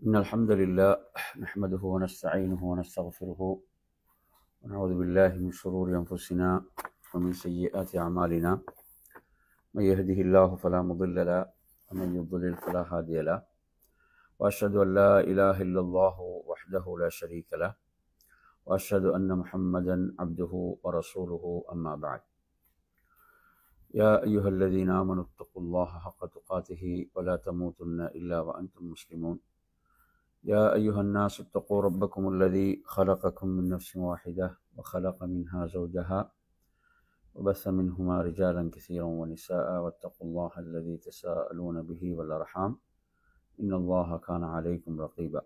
إن الحمد لله نحمده ونستعينه ونستغفره ونعوذ بالله من شرور أنفسنا ومن سيئات أعمالنا. من يهده الله فلا مضل له ومن يضلل فلا هادي له، وأشهد أن لا إله إلا الله وحده لا شريك له، وأشهد أن محمدا عبده ورسوله. أما بعد، يا أيها الذين آمنوا اتقوا الله حق تقاته ولا تموتن إلا وأنتم مسلمون. يا أيها الناس اتقوا ربكم الذي خلقكم من نفس واحدة وخلق منها زوجها وبث منهما رجالا كثيرا ونساء، واتقوا الله الذي تساءلون به والأرحام إن الله كان عليكم رقيبا.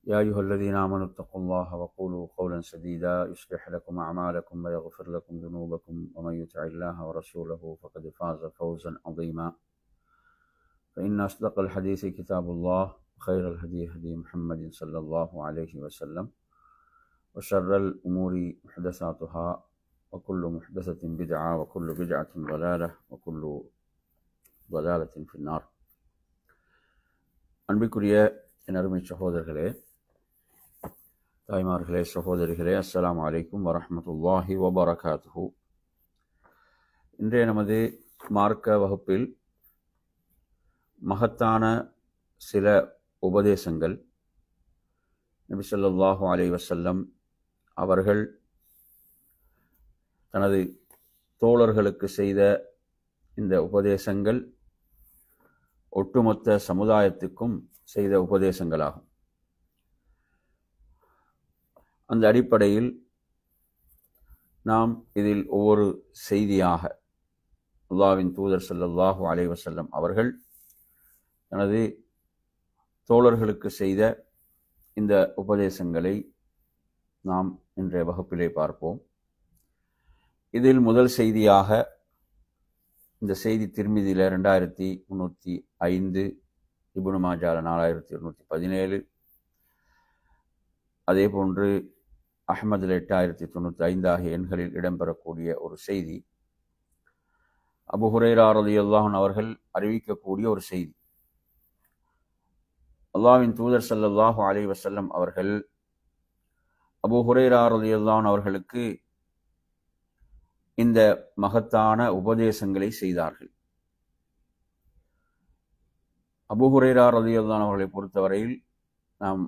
يا أيها الذين آمنوا اتقوا الله وقولوا قولا سديدا يصلح لكم أعمالكم ويغفر لكم ذنوبكم، ومن يطع الله ورسوله فقد فاز فوزا عظيما. فإن أصدق الحديث كتاب الله، خير الهدي هدي محمد صلى الله عليه وسلم، وشر الأمور محدثاتها وكل محدثة بدعة وكل بدعة ضلالة وكل ضلالة في النار. அன்பிற்குரிய என் அருமை சகோதரர்களே, தாய்மார்களே, சகோதரிகளே, அஸ்ஸலாமு அலைக்கும் வரஹ்மத்துல்லாஹி வபரகாத்துஹு. இன்றைய நமது மார்க்க வகுப்பில் மகத்தான சில உபதேசங்கள் நபி ஸல்லல்லாஹு அலைஹி வஸல்லம் அவர்கள் தனது தோழர்களுக்கு செய்த இந்த உபதேசங்கள் ஒட்டுமொத்த சமுதாயத்துக்கும் செய்த உபதேசங்களாகும். அந்த அடிப்படையில் நாம் இதில் ஒவ்வொரு செய்தியாக அல்லாஹ்வின் தூதர் ஸல்லல்லாஹு அலைஹி வஸல்லம் அவர்கள் தனது தோழர்களுக்கு செய்த இந்த உபதேசங்களை நாம் இன்றைய வகுப்பிலே பார்ப்போம். இதில் முதல் செய்தியாக இந்த செய்தி திர்மிதியில் 2305, இப்னு மாஜால 4117, அதே போன்று அஹ்மதில் 8095 ஆகிய எண்களில் இடம்பெறக்கூடிய ஒரு செய்தி. அபூ ஹுரைரா ரலியல்லாஹு அன்ஹு அவர்கள் அறிவிக்கக்கூடிய ஒரு செய்தி. அல்லாஹ்வின் தூதர் ஸல்லல்லாஹு அலைஹி வஸல்லம் அவர்கள் அபூ ஹுரைரா ரலியல்லாஹு அன்ஹு அவர்களுக்கு இந்த மகத்தான உபதேசங்களை செய்தார்கள். அபூ ஹுரைரா ரலியல்லாஹு அன்ஹு அவர்களை பொறுத்தவரையில் நாம்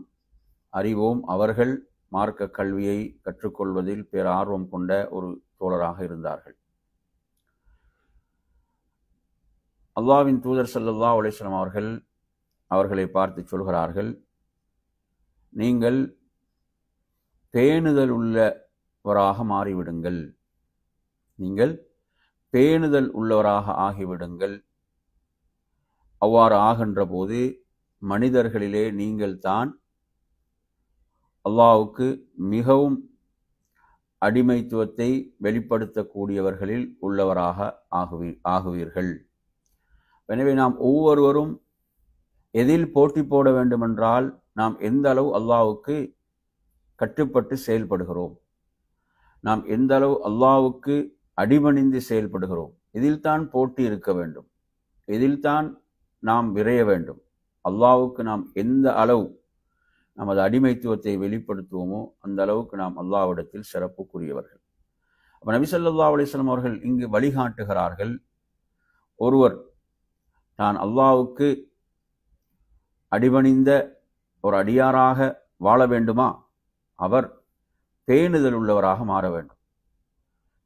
அறிவோம், அவர்கள் மார்க்க கல்வியை கற்றுக்கொள்வதில் பேரார்வம் கொண்ட ஒரு தோழராக இருந்தார்கள். அல்லாஹ்வின் தூதர் ஸல்லல்லாஹு அலைஹி வஸல்லம் அவர்களை பார்த்து சொல்கிறார்கள், நீங்கள் பேணுதல் உள்ளவராக மாறிவிடுங்கள், நீங்கள் பேணுதல் உள்ளவராக ஆகிவிடுங்கள். அவ்வாறு ஆகின்ற போது மனிதர்களிலே நீங்கள் தான் அல்லாஹ்வுக்கு மிகவும் அடிமைத்துவத்தை வெளிப்படுத்தக்கூடியவர்களில் உள்ளவராக ஆகுவீர்கள். எனவே நாம் ஒவ்வொருவரும் எதில் போட்டி போட வேண்டுமென்றால், நாம் எந்த அளவு அல்லாஹ்வுக்கு கட்டுப்பட்டு செயல்படுகிறோம், நாம் எந்த அளவு அல்லாஹ்வுக்கு அடிபணிந்து செயல்படுகிறோம், இதில் தான் போட்டி இருக்க வேண்டும், இதில் தான் நாம் விரைய வேண்டும். அல்லாஹ்வுக்கு நாம் எந்த அளவு நமது அடிமைத்துவத்தை வெளிப்படுத்துவோமோ அந்த அளவுக்கு நாம் அல்லாஹ்விடத்தில் சிறப்புக்குரியவர்கள். அப்ப நபி ஸல்லல்லாஹு அலைஹி வஸல்லம் அவர்கள் இங்கு வழிகாட்டுகிறார்கள், ஒருவர் தான் அல்லாஹ்வுக்கு அடிபணிந்த ஒரு அடியாராக வாழ வேண்டுமா, அவர் பேணுதல் உள்ளவராக மாற வேண்டும்.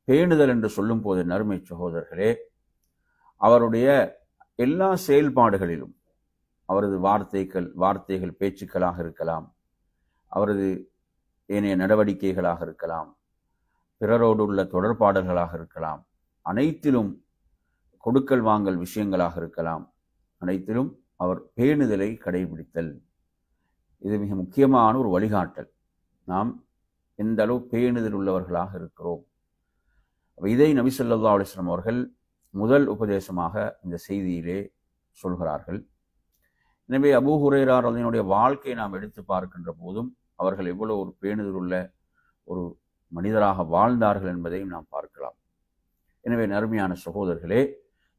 பேணுதல் என்று சொல்லும் போது நறுமை சகோதரர்களே, அவருடைய எல்லா செயல்பாடுகளிலும், அவரது வார்த்தைகள் பேச்சுக்களாக இருக்கலாம், அவரது ஏனைய நடவடிக்கைகளாக இருக்கலாம், பிறரோடு உள்ள தொடர்பாடல்களாக இருக்கலாம், அனைத்திலும் கொடுக்கல் வாங்கல் விஷயங்களாக இருக்கலாம், அனைத்திலும் அவர் பேணுதலை கடைபிடித்தல். இது மிக முக்கியமான ஒரு வழிகாட்டல். நாம் எந்த அளவு பேணுதல் உள்ளவர்களாக இருக்கிறோம். இதை நபி ஸல்லல்லாஹு அலைஹி வஸல்லம் அவர்கள் முதல் உபதேசமாக இந்த செய்தியிலே சொல்கிறார்கள். எனவே அபூ ஹுரைரா ரலியல்லாஹு வாழ்க்கையை நாம் எடுத்து பார்க்கின்ற போதும் அவர்கள் எவ்வளவு ஒரு பேணுதல் உள்ள ஒரு மனிதராக வாழ்ந்தார்கள் என்பதையும் நாம் பார்க்கலாம். எனவே அருமையான சகோதரர்களே,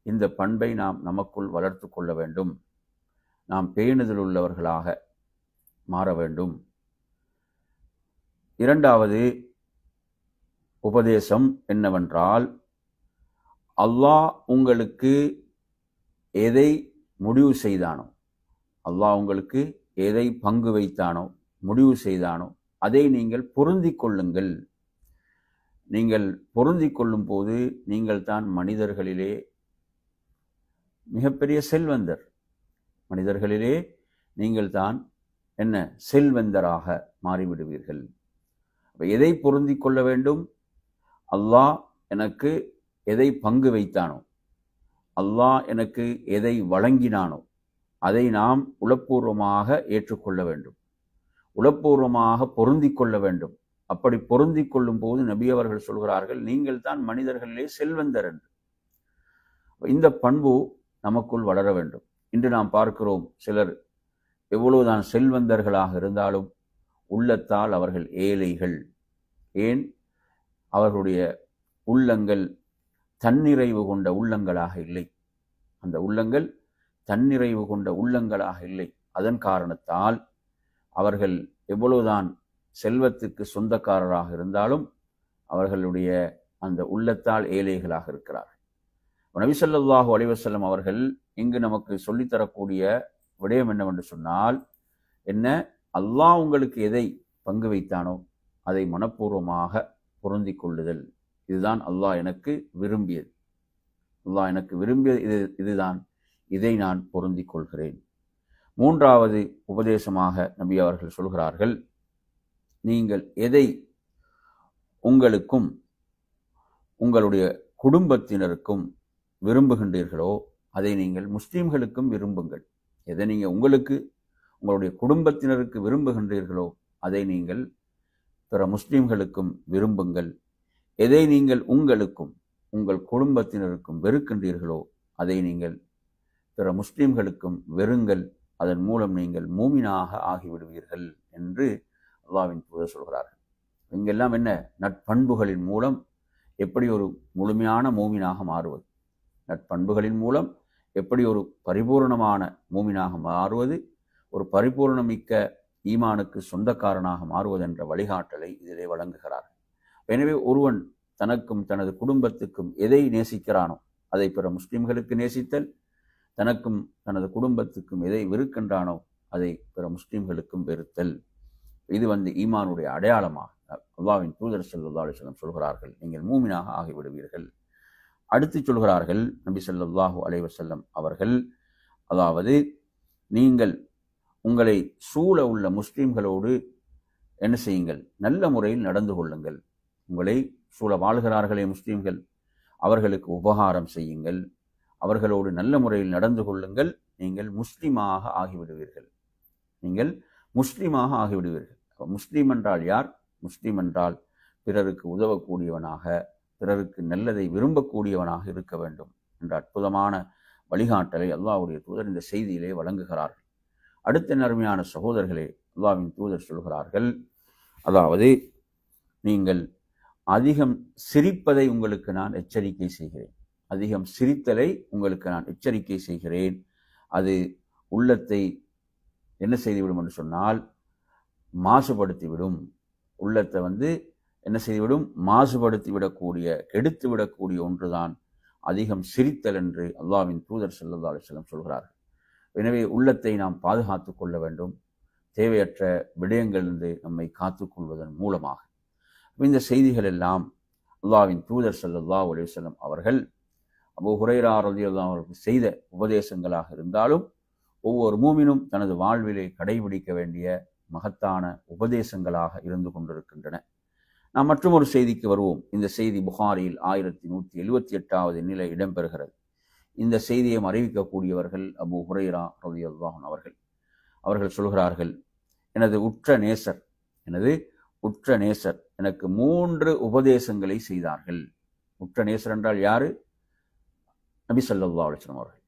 இந்த பண்பை நாம் நமக்குள் வளர்த்து கொள்ள வேண்டும். நாம் பேணுதல் உள்ளவர்களாக மாற வேண்டும். இரண்டாவது உபதேசம் என்னவென்றால், அல்லாஹ் உங்களுக்கு எதை முடிவு செய்தானோ, அல்லாஹ் உங்களுக்கு எதை பங்கு வைத்தானோ, முடிவு செய்தானோ, அதை நீங்கள் பொருந்திக் கொள்ளுங்கள். நீங்கள் பொருந்திக் கொள்ளும் போது நீங்கள் தான் மனிதர்களிலே மிகப்பெரிய செல்வந்தர். மனிதர்களிலே நீங்கள் தான் என்ன செல்வந்தராக மாறிவிடுவீர்கள். எதை பொருந்திக் கொள்ள வேண்டும்? அல்லாஹ் எனக்கு எதை பங்கு வைத்தானோ, அல்லாஹ் எனக்கு எதை வழங்கினானோ அதை நாம் உளப்பூர்வமாக ஏற்றுக்கொள்ள வேண்டும், உளப்பூர்வமாக பொருந்திக் கொள்ள வேண்டும். அப்படி பொருந்திக் கொள்ளும் போது நபி அவர்கள் சொல்கிறார்கள், நீங்கள் தான் மனிதர்களிலே செல்வந்தர் என்று. இந்த பண்பு நமக்குள் வளர வேண்டும். இன்று நாம் பார்க்கிறோம், சிலர் எவ்வளவுதான் செல்வந்தர்களாக இருந்தாலும் உள்ளத்தால் அவர்கள் ஏழைகள். ஏன்? அவர்களுடைய உள்ளங்கள் தன்னிறைவு கொண்ட உள்ளங்களாக இல்லை. அந்த உள்ளங்கள் தன்னிறைவு கொண்ட உள்ளங்களாக இல்லை. அதன் காரணத்தால் அவர்கள் எவ்வளவுதான் செல்வத்துக்கு சொந்தக்காரராக இருந்தாலும் அவர்களுடைய அந்த உள்ளத்தால் ஏழைகளாக இருக்கிறார்கள். நபி ஸல்லல்லாஹு அலைஹி வஸல்லம் அவர்கள் இங்கு நமக்கு சொல்லித்தரக்கூடிய விடயம் என்னவென்று சொன்னால், என்ன? அல்லாஹ் உங்களுக்கு எதை பங்கு வைத்தானோ அதை மனப்பூர்வமாக பொருந்திக் கொள்ளுதல். இதுதான் அல்லாஹ் எனக்கு விரும்பியது. அல்லாஹ் எனக்கு விரும்பியது இதுதான், இதை நான் பொருந்திக் கொள்கிறேன். மூன்றாவது உபதேசமாக நபி அவர்கள் சொல்கிறார்கள், நீங்கள் எதை உங்களுக்கும் உங்களுடைய குடும்பத்தினருக்கும் விரும்புகின்றீர்களோ அதை நீங்கள் முஸ்லீம்களுக்கும் விரும்புங்கள். எதை நீங்கள் உங்களுக்கு உங்களுடைய குடும்பத்தினருக்கு விரும்புகின்றீர்களோ அதை நீங்கள் பிற முஸ்லீம்களுக்கும் விரும்புங்கள். எதை நீங்கள் உங்களுக்கும் உங்கள் குடும்பத்தினருக்கும் வெறுக்கின்றீர்களோ அதை நீங்கள் பிற முஸ்லீம்களுக்கும் வெறுங்கள். அதன் மூலம் நீங்கள் மூமினாக ஆகிவிடுவீர்கள் என்று அல்லாஹ்வின் தூதர் சொல்கிறார்கள். இங்கெல்லாம் என்ன? நட்பண்புகளின் மூலம் எப்படி ஒரு முழுமையான மூமினாக மாறுவது, நட்பண்புகளின் மூலம் எப்படி ஒரு பரிபூர்ணமான மூமினாக மாறுவது, ஒரு பரிபூர்ணமிக்க ஈமானுக்கு சொந்தக்காரனாக மாறுவது என்ற வழிகாட்டலை இதிலே வழங்குகிறார்கள். எனவே ஒருவன் தனக்கும் தனது குடும்பத்துக்கும் எதை நேசிக்கிறானோ அதை பிற முஸ்லிம்களுக்கு நேசித்தல், தனக்கும் தனது குடும்பத்துக்கும் எதை வெறுக்கின்றானோ அதை பிற முஸ்லிம்களுக்கும் வெறுத்தல். இது ஈமானுடைய அடையாளமாக அல்லாஹ்வின் தூதர் ஸல்லல்லாஹு அலைஹி வஸல்லம் சொல்கிறார்கள், நீங்கள் மூமினாக ஆகிவிடுவீர்கள். அடுத்து சொல்கிறார்கள் நபி ஸல்லல்லாஹு அலைஹி வஸல்லம் அவர்கள், அதாவது நீங்கள் உங்களை சூழ உள்ள முஸ்லிம்களோடு என்ன செய்யுங்கள்? நல்ல முறையில் நடந்து கொள்ளுங்கள். உங்களை சூழ வாழ்கிறார்களே முஸ்லிம்கள், அவர்களுக்கு உபகாரம் செய்யுங்கள், அவர்களோடு நல்ல முறையில் நடந்து கொள்ளுங்கள். நீங்கள் முஸ்லிமாக ஆகிவிடுவீர்கள். நீங்கள் முஸ்லிமாக ஆகிவிடுவீர்கள். முஸ்லீம் என்றால் யார்? முஸ்லீம் என்றால் பிறருக்கு உதவக்கூடியவனாக, பிறருக்கு நல்லதை விரும்பக்கூடியவனாக இருக்க வேண்டும் என்ற அற்புதமான வழிகாட்டலை அல்லாஹ்வுடைய தூதர் இந்த செய்தியிலே வழங்குகிறார்கள். அடுத்த நறுமையான சகோதரர்களே, அல்லாஹ்வின் தூதர் சொல்கிறார்கள், அதாவது நீங்கள் அதிகம் சிரிப்பதை உங்களுக்கு நான் எச்சரிக்கை செய்கிறேன். அதிகம் சிரித்தலை உங்களுக்கு நான் எச்சரிக்கை செய்கிறேன். அது உள்ளத்தை என்ன செய்துவிடும் என்று சொன்னால் மாசுபடுத்திவிடும். உள்ளத்தை என்ன செய்துவிடும்? மாசுபடுத்தி விடக்கூடிய, கெடுத்து விடக்கூடிய ஒன்றுதான் அதிகம் சிரித்தல் என்று அல்லாஹ்வின் தூதர் ஸல்லல்லாஹு அலைஹி வஸல்லம் சொல்கிறார்கள். எனவே உள்ளத்தை நாம் பாதுகாத்துக் கொள்ள வேண்டும், தேவையற்ற விடயங்களிலிருந்து நம்மை காத்துக்கொள்வதன் மூலமாக. இந்த செய்திகள் எல்லாம் அல்லாஹ்வின் தூதர் ஸல்லல்லாஹு அலைஹி வஸல்லம் அவர்கள் அபூ ஹுரைரா ரலியல்லாஹு அன்ஹு செய்த உபதேசங்களாக இருந்தாலும் ஒவ்வொரு மூமினும் தனது வாழ்விலே கடைபிடிக்க வேண்டிய மகத்தான உபதேசங்களாக இருந்து கொண்டிருக்கின்றன. நாம் மற்றொரு செய்திக்கு வருவோம். இந்த செய்தி புகாரியில் 1178வது நிலை இடம்பெறுகிறது. இந்த செய்தியை அறிவிக்கக்கூடியவர்கள் அபூ ஹுரைரா ரலியல்லாஹு அன்ஹு அவர்கள். அவர்கள் சொல்கிறார்கள், எனது உற்ற நேசர் எனக்கு 3 உபதேசங்களை செய்தார்கள். உற்ற நேசர் என்றால் யாரு? நபி ஸல்லல்லாஹு அலைஹி வஸல்லம் அவர்கள்.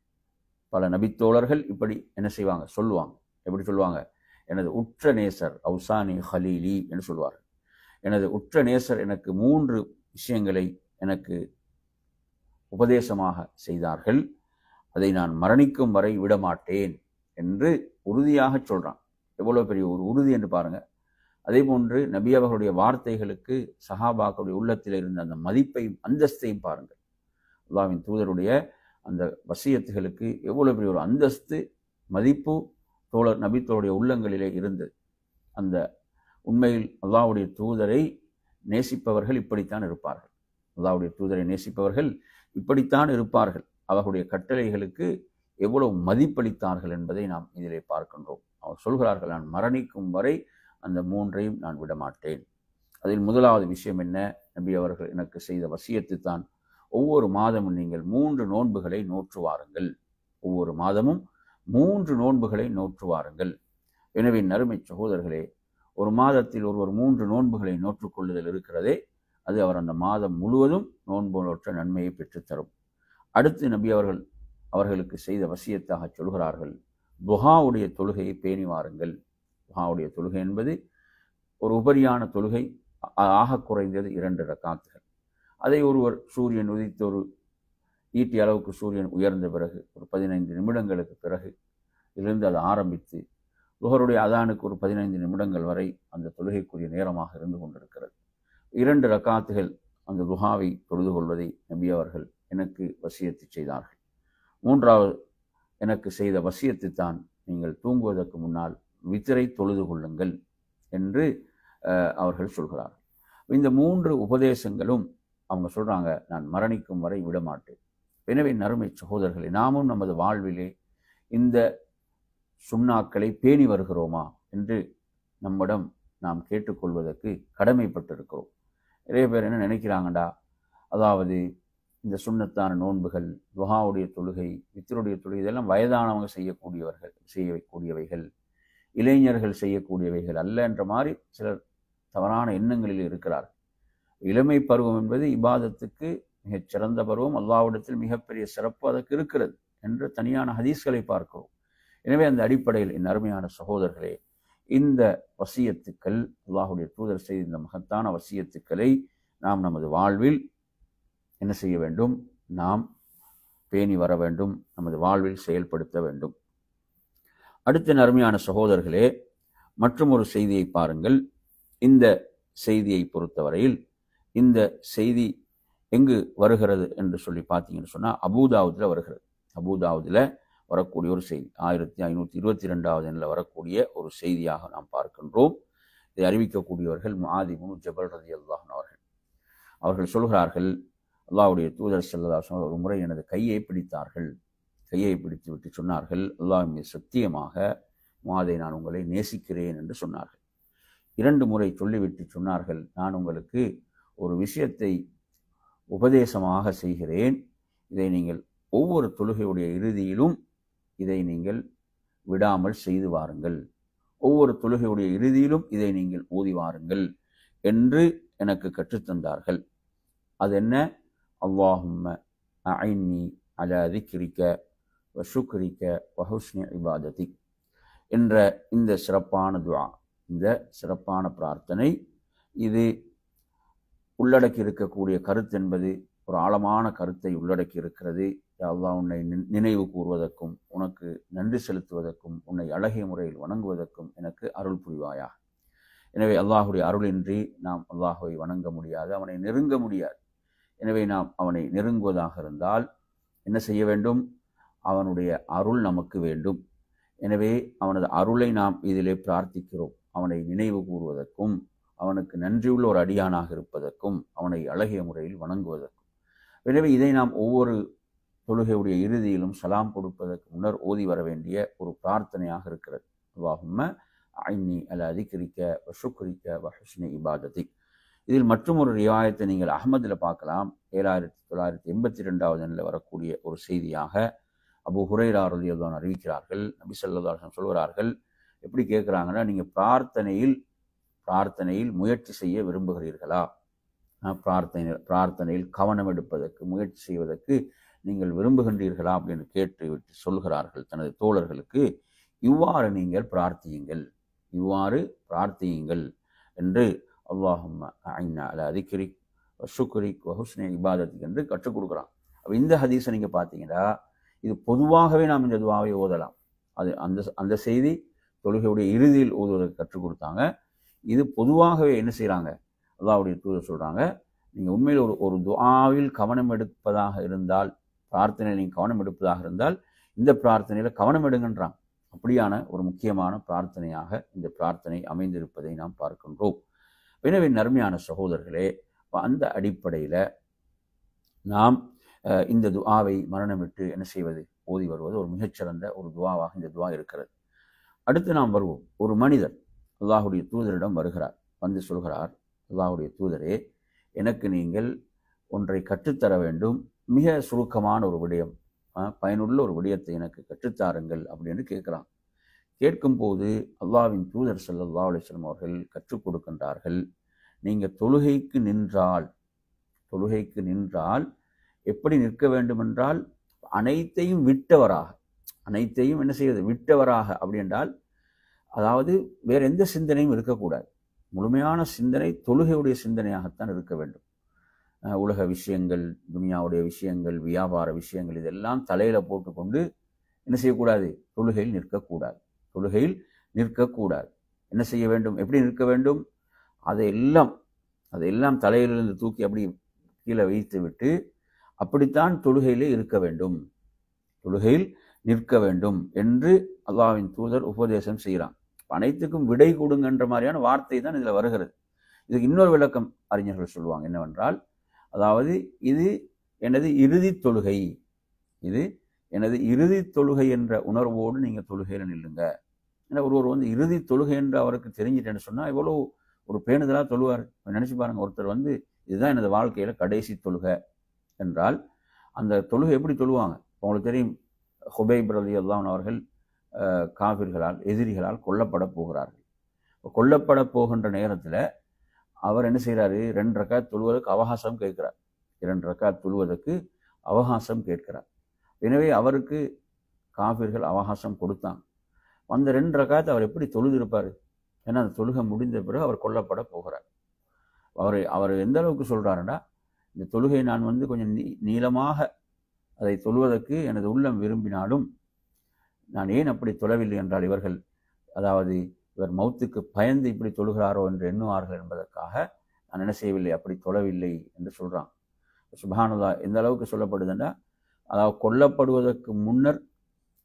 பல நபித்தோழர்கள் இப்படி என்ன செய்வாங்க? சொல்லுவாங்க. எப்படி சொல்லுவாங்க? எனது உற்ற நேசர் அவுசானி ஹலீலி என்று சொல்வார்கள். எனது உற்ற நேசர் எனக்கு 3 விஷயங்களை எனக்கு உபதேசமாக செய்தார்கள். அதை நான் மரணிக்கும் வரை விடமாட்டேன் என்று உறுதியாக சொல்கிறான். எவ்வளோ பெரிய ஒரு உறுதி என்று பாருங்கள். அதே போன்று நபி அவர்களுடைய வார்த்தைகளுக்கு சஹாபாக்களுடைய உள்ளத்தில் இருந்த அந்த மதிப்பையும் அந்தஸ்தையும் பாருங்கள். அல்லாஹ்வின் தூதருடைய அந்த வசியத்துகளுக்கு எவ்வளோ பெரிய ஒரு அந்தஸ்து மதிப்பு நபித்தோருடைய உள்ளங்களிலே இருந்தது. அந்த உண்மையில் அல்லாஹ்வுடைய தூதரை நேசிப்பவர்கள் இப்படித்தான் இருப்பார்கள். அல்லாஹ்வுடைய தூதரை நேசிப்பவர்கள் இப்படித்தான் இருப்பார்கள். அவர்களுடைய கட்டளைகளுக்கு எவ்வளவு மதிப்பளித்தார்கள் என்பதை நாம் இதிலே பார்க்கின்றோம். அவர் சொல்கிறார்கள், நான் மரணிக்கும் வரை அந்த மூன்றையும் நான் விடமாட்டேன். அதில் முதலாவது விஷயம் என்ன? நபி அவர்கள் எனக்கு செய்த வசியத்து தான், ஒவ்வொரு மாதமும் நீங்கள் 3 நோன்புகளை நோற்று வாருங்கள். ஒவ்வொரு மாதமும் 3 நோன்புகளை நோற்று வாருங்கள். எனவே நறுமை சகோதரர்களே, ஒரு மாதத்தில் ஒருவர் 3 நோன்புகளை நோற்றுக்கொள்ளுதல் இருக்கிறதே, அது அவர் அந்த மாதம் முழுவதும் நோன்பு நோற்ற நன்மையை பெற்றுத்தரும். அடுத்து நபி அவர்களுக்கு செய்த வசியத்தாக சொல்கிறார்கள், துஹாவுடைய தொழுகையை பேணி வாருங்கள். துஹாவுடைய தொழுகை என்பது ஒரு உபரியான தொழுகை, ஆக குறைந்தது 2 ரக்காத்துகள். அதை ஒருவர் சூரியன் உதித்த ஒரு ஈட்டி அளவுக்கு சூரியன் உயர்ந்த பிறகு ஒரு 15 நிமிடங்களுக்கு பிறகு இருந்து அதை ஆரம்பித்து லுஹருடைய அதானுக்கு ஒரு 15 நிமிடங்கள் வரை அந்த தொழுகைக்குரிய நேரமாக இருந்து கொண்டிருக்கிறது. 2 ரக்காத்துகள் அந்த துஹாவை தொழுது கொள்வதை நபி அவர்கள் எனக்கு வசியத்து செய்தார்கள். 3வது எனக்கு செய்த வசியத்து தான், நீங்கள் தூங்குவதற்கு முன்னால் வித்திரை தொழுது கொள்ளுங்கள் என்று அவர்கள் சொல்கிறார்கள். இந்த 3 உபதேசங்களும் அவங்க சொல்கிறாங்க, நான் மரணிக்கும் வரை விடமாட்டேன். எனவே நறுமை சகோதரர்களை, நாமும் நமது வாழ்விலே இந்த சுன்னாக்களை பேணி வருகிறோமா என்று நம்மிடம் நாம் கேட்டுக்கொள்வதற்கு கடமைப்பட்டிருக்கிறோம். நிறைய பேர் என்ன நினைக்கிறாங்கடா, அதாவது இந்த சுன்னத்தான நோன்புகள், துஹாவுடைய தொழுகை, வித்ருடைய தொழுகை, இதெல்லாம் வயதானவங்க செய்யக்கூடியவைகள், இளைஞர்கள் செய்யக்கூடியவைகள் அல்ல என்ற மாதிரி சிலர் தவறான எண்ணங்களில் இருக்கிறார்கள். இளமை பருவம் என்பது இபாதத்துக்கு மிகச் சிறந்த பருவம், அல்லாஹ்விடத்தில் மிகப்பெரிய சிறப்பு அதற்கு இருக்கிறது என்று தனியான ஹதீஸ்களை பார்க்கிறோம். எனவே அந்த அடிப்படையில் என் அருமையான சகோதரர்களே, இந்த வசியத்துக்கள், அல்லாஹ்வுடைய தூதர் செய்த இந்த மகத்தான வசியத்துக்களை நாம் நமது வாழ்வில் என்ன செய்ய வேண்டும்? நாம் பேணி வர வேண்டும், நமது வாழ்வில் செயல்படுத்த வேண்டும். அடுத்த அருமையான சகோதரர்களே, மற்றும் ஒரு செய்தியை பாருங்கள். இந்த செய்தியை பொறுத்தவரையில் இந்த செய்தி எங்கு வருகிறது என்று சொல்லி பார்த்தீங்கன்னு சொன்னால், அபூதாவுதில் வருகிறது. அபூதாவுதில் வரக்கூடிய ஒரு செய்தி, 1522வது எண்ணில் வரக்கூடிய ஒரு செய்தியாக நாம் பார்க்கின்றோம். இதை அறிவிக்கக்கூடியவர்கள் முஆத் இப்னு ஜபல் ரலியல்லாஹு அன்ஹு அவர்கள் சொல்கிறார்கள், அல்லாஹ்வுடைய தூதர் ஸல்லல்லாஹு அலைஹி வஸல்லம் ஒரு முறை எனது கையை பிடித்தார்கள். கையை பிடித்து விட்டு சொன்னார்கள், அல்லாஹ் மீது சத்தியமாக முஆதை, நான் உங்களை நேசிக்கிறேன் என்று சொன்னார்கள். 2 முறை சொல்லிவிட்டு சொன்னார்கள், நான் உங்களுக்கு ஒரு விஷயத்தை உபதேசமாக செய்கிறேன். இதை நீங்கள் ஒவ்வொரு தொழுகையுடைய இறுதியிலும் இதை நீங்கள் விடாமல் செய்து வாருங்கள். ஒவ்வொரு தொழுகையுடைய இறுதியிலும் இதை நீங்கள் ஓதி வாருங்கள் என்று எனக்கு கற்றுத்தந்தார்கள். அது என்ன? அல்லாஹும்ம அஇன்னி அலா திக்ரிக வ ஷுக்ரிக வ ஹுஸ்னி இபாததிக் என்ற இந்த சிறப்பான துஆ, இந்த சிறப்பான பிரார்த்தனை, இது உள்ளடக்கி இருக்கக்கூடிய கருத்து என்பது ஒரு ஆழமான கருத்தை உள்ளடக்கி இருக்கிறது. அல்லாஹ் உன்னை நினைவு கூறுவதற்கும், உனக்கு நன்றி செலுத்துவதற்கும், உன்னை அழகிய முறையில் வணங்குவதற்கும் எனக்கு அருள் புரிவாயா. எனவே அல்லாஹுடைய அருளின்றி நாம் அல்லாஹுவை வணங்க முடியாது, அவனை நெருங்க முடியாது. எனவே நாம் அவனை நெருங்குவதாக இருந்தால் என்ன செய்ய வேண்டும்? அவனுடைய அருள் நமக்கு வேண்டும். எனவே அவனது அருளை நாம் இதிலே பிரார்த்திக்கிறோம். அவனை நினைவு கூறுவதற்கும், அவனுக்கு நன்றியுள்ள ஒரு அடியானாக இருப்பதற்கும், அவனை அழகிய முறையில் வணங்குவதற்கும். எனவே இதை நாம் ஒவ்வொரு தொழுகையுடைய இறுதியிலும் சலாம் கொடுப்பதற்கு முன்னர் ஓதி வர வேண்டிய ஒரு பிரார்த்தனையாக இருக்கிறது. அல்லாஹும்ம அஇன்னி அலா திக்ரிக வ ஷுக்ரிக வ ஹுஸ்னி இபாததிக். இதில் மற்றும் ஒரு ரிவாயத்தை நீங்கள் அஹ்மதில் பார்க்கலாம். 7982வது எண்ணில் வரக்கூடிய ஒரு செய்தியாக அபூ ஹுரைரா ரலியல்லாஹு அன்ஹு அறிவிக்கிறார்கள். நபி ஸல்லல்லாஹு அலைஹி வஸல்லம் சொல்கிறார்கள், எப்படி கேட்குறாங்கன்னா, நீங்கள் பிரார்த்தனையில் முயற்சி செய்ய விரும்புகிறீர்களா? பிரார்த்தனையில் கவனம் எடுப்பதற்கு, முயற்சி செய்வதற்கு நீங்கள் விரும்புகின்றீர்களா அப்படின்னு கேட்டுவிட்டு சொல்கிறார்கள் தனது தோழர்களுக்கு, இவ்வாறு நீங்கள் பிரார்த்தியுங்கள், இவ்வாறு பிரார்த்தியுங்கள் என்று அல்லாஹும்ம அஇன்னா அலா திக்ரிக் வ ஷுக்ரிக் வ ஹுஸ்னி இபாதத்திக் என்று கற்றுக் கொடுக்குறான். அப்போ இந்த ஹதீஸை நீங்கள் பார்த்தீங்கன்னா, இது பொதுவாகவே நாம் இந்த துஆவை ஓதலாம். அது அந்த செய்தி தொழுகையுடைய இறுதியில் ஓதுவதற்கு கற்றுக் கொடுத்தாங்க. இது பொதுவாகவே என்ன செய்கிறாங்க, அல்லாஹ்வுடைய தூதர் சொல்கிறாங்க, நீங்கள் உண்மையில் ஒரு துஆவில் கவனம் எடுப்பதாக இருந்தால், பிரார்த்தனையில் நீங்கள் கவனம் எடுப்பதாக இருந்தால் இந்த பிரார்த்தனையில் கவனம் எடுங்கன்றான். அப்படியான ஒரு முக்கியமான பிரார்த்தனையாக இந்த பிரார்த்தனை அமைந்திருப்பதை நாம் பார்க்கின்றோம். எனவே நறுமையான சகோதரர்களே, அந்த அடிப்படையில் நாம் இந்த துஆவை மரணமிட்டு என்ன செய்வது, ஓதி வருவது ஒரு மிகச்சிறந்த ஒரு துஆவாக இந்த துஆ இருக்கிறது. அடுத்து நாம் வருவோம். ஒரு மனிதர் அல்லாஹ்வுடைய தூதரிடம் வருகிறார், வந்து சொல்கிறார், அல்லாஹ்வுடைய தூதரே, எனக்கு நீங்கள் ஒன்றை கற்றுத்தர வேண்டும், மிக சுருக்கமான ஒரு விடயம், பயனுள்ள ஒரு விடயத்தை எனக்கு கற்றுத்தாருங்கள் அப்படின்னு கேட்குறான். கேட்கும்போது அல்லாஹ்வின் தூதர் ஸல்லல்லாஹு அலைஹி வஸல்லம் அவர்கள் கற்றுக் கொடுக்கின்றார்கள், நீங்கள் தொழுகைக்கு நின்றால் எப்படி நிற்க வேண்டும் என்றால், அனைத்தையும் விட்டவராக, அனைத்தையும் என்ன செய்வது, விட்டவராக. அப்படி என்றால் அதாவது வேற எந்த சிந்தனையும் இருக்கக்கூடாது. முழுமையான சிந்தனை தொழுகையுடைய சிந்தனையாகத்தான் இருக்க வேண்டும். உலக விஷயங்கள், துனியாவுடைய விஷயங்கள், வியாபார விஷயங்கள் இதெல்லாம் தலையில போட்டுக்கொண்டு என்ன செய்யக்கூடாது, தொழுகையில் நிற்கக்கூடாது. என்ன செய்ய வேண்டும், எப்படி நிற்க வேண்டும், அதையெல்லாம் தலையிலிருந்து தூக்கி அப்படி கீழே வைத்து விட்டு அப்படித்தான் தொழுகையில் நிற்க வேண்டும் என்று அல்லாஹ்வின் தூதர் உபதேசம் செய்கிறான். அனைத்துக்கும் விடை கொடுங்கன்ற மாதிரியான வார்த்தை தான் இதில் வருகிறது. இதுக்கு இன்னொரு விளக்கம் அறிஞர்கள் சொல்லுவாங்க என்னவென்றால், அதாவது இது எனது இறுதி தொழுகை என்ற உணர்வோடு நீங்கள் தொழுகையில் நில்லுங்க. ஏன்னா ஒருவர் வந்து இறுதி தொழுகை என்று அவருக்கு தெரிஞ்சிட்டேன்னு சொன்னால் எவ்வளோ ஒரு பேணுதலாக தொழுவார். நினச்சி பாருங்கள், ஒருத்தர் வந்து இதுதான் எனது வாழ்க்கையில் கடைசி தொழுகை என்றால் அந்த தொழுகை எப்படி தொழுவாங்க. உங்களுக்கு தெரியும், ஹுபைப் ரலியல்லாஹு அன்ஹு அவர்கள் காஃபிர்களால், எதிரிகளால் கொல்லப்பட போகிறார்கள். கொல்லப்பட போகின்ற நேரத்தில் அவர் என்ன செய்கிறாரு, 2 ரக்காத் தொழுவதற்கு அவகாசம் கேட்கிறார். எனவே அவருக்கு காஃபிர்கள் அவகாசம் கொடுத்தாங்க. அந்த 2 ரக்காத் அவர் எப்படி தொழுதிருப்பார்? ஏன்னா அந்த தொழுகை முடிந்த பிறகு அவர் கொல்லப்பட போகிறார். அவர் எந்த அளவுக்கு சொல்கிறாருன்னா, இந்த தொழுகை நான் வந்து கொஞ்சம் நீளமாக அதை தொழுவதற்கு எனது உள்ளம் விரும்பினாலும் நான் ஏன் அப்படி தொழவில்லை என்றால், இவர் மௌத்துக்கு பயந்து இப்படி தொழுகிறாரோ என்று எண்ணுவார்கள் என்பதற்காக நான் என்ன செய்யவில்லை, அப்படி தொழவில்லை என்று சொல்கிறான். சுப்ஹானல்லாஹ், எந்த அளவுக்கு சொல்லப்படுதுன்னா, அதாவது கொல்லப்படுவதற்கு முன்னர்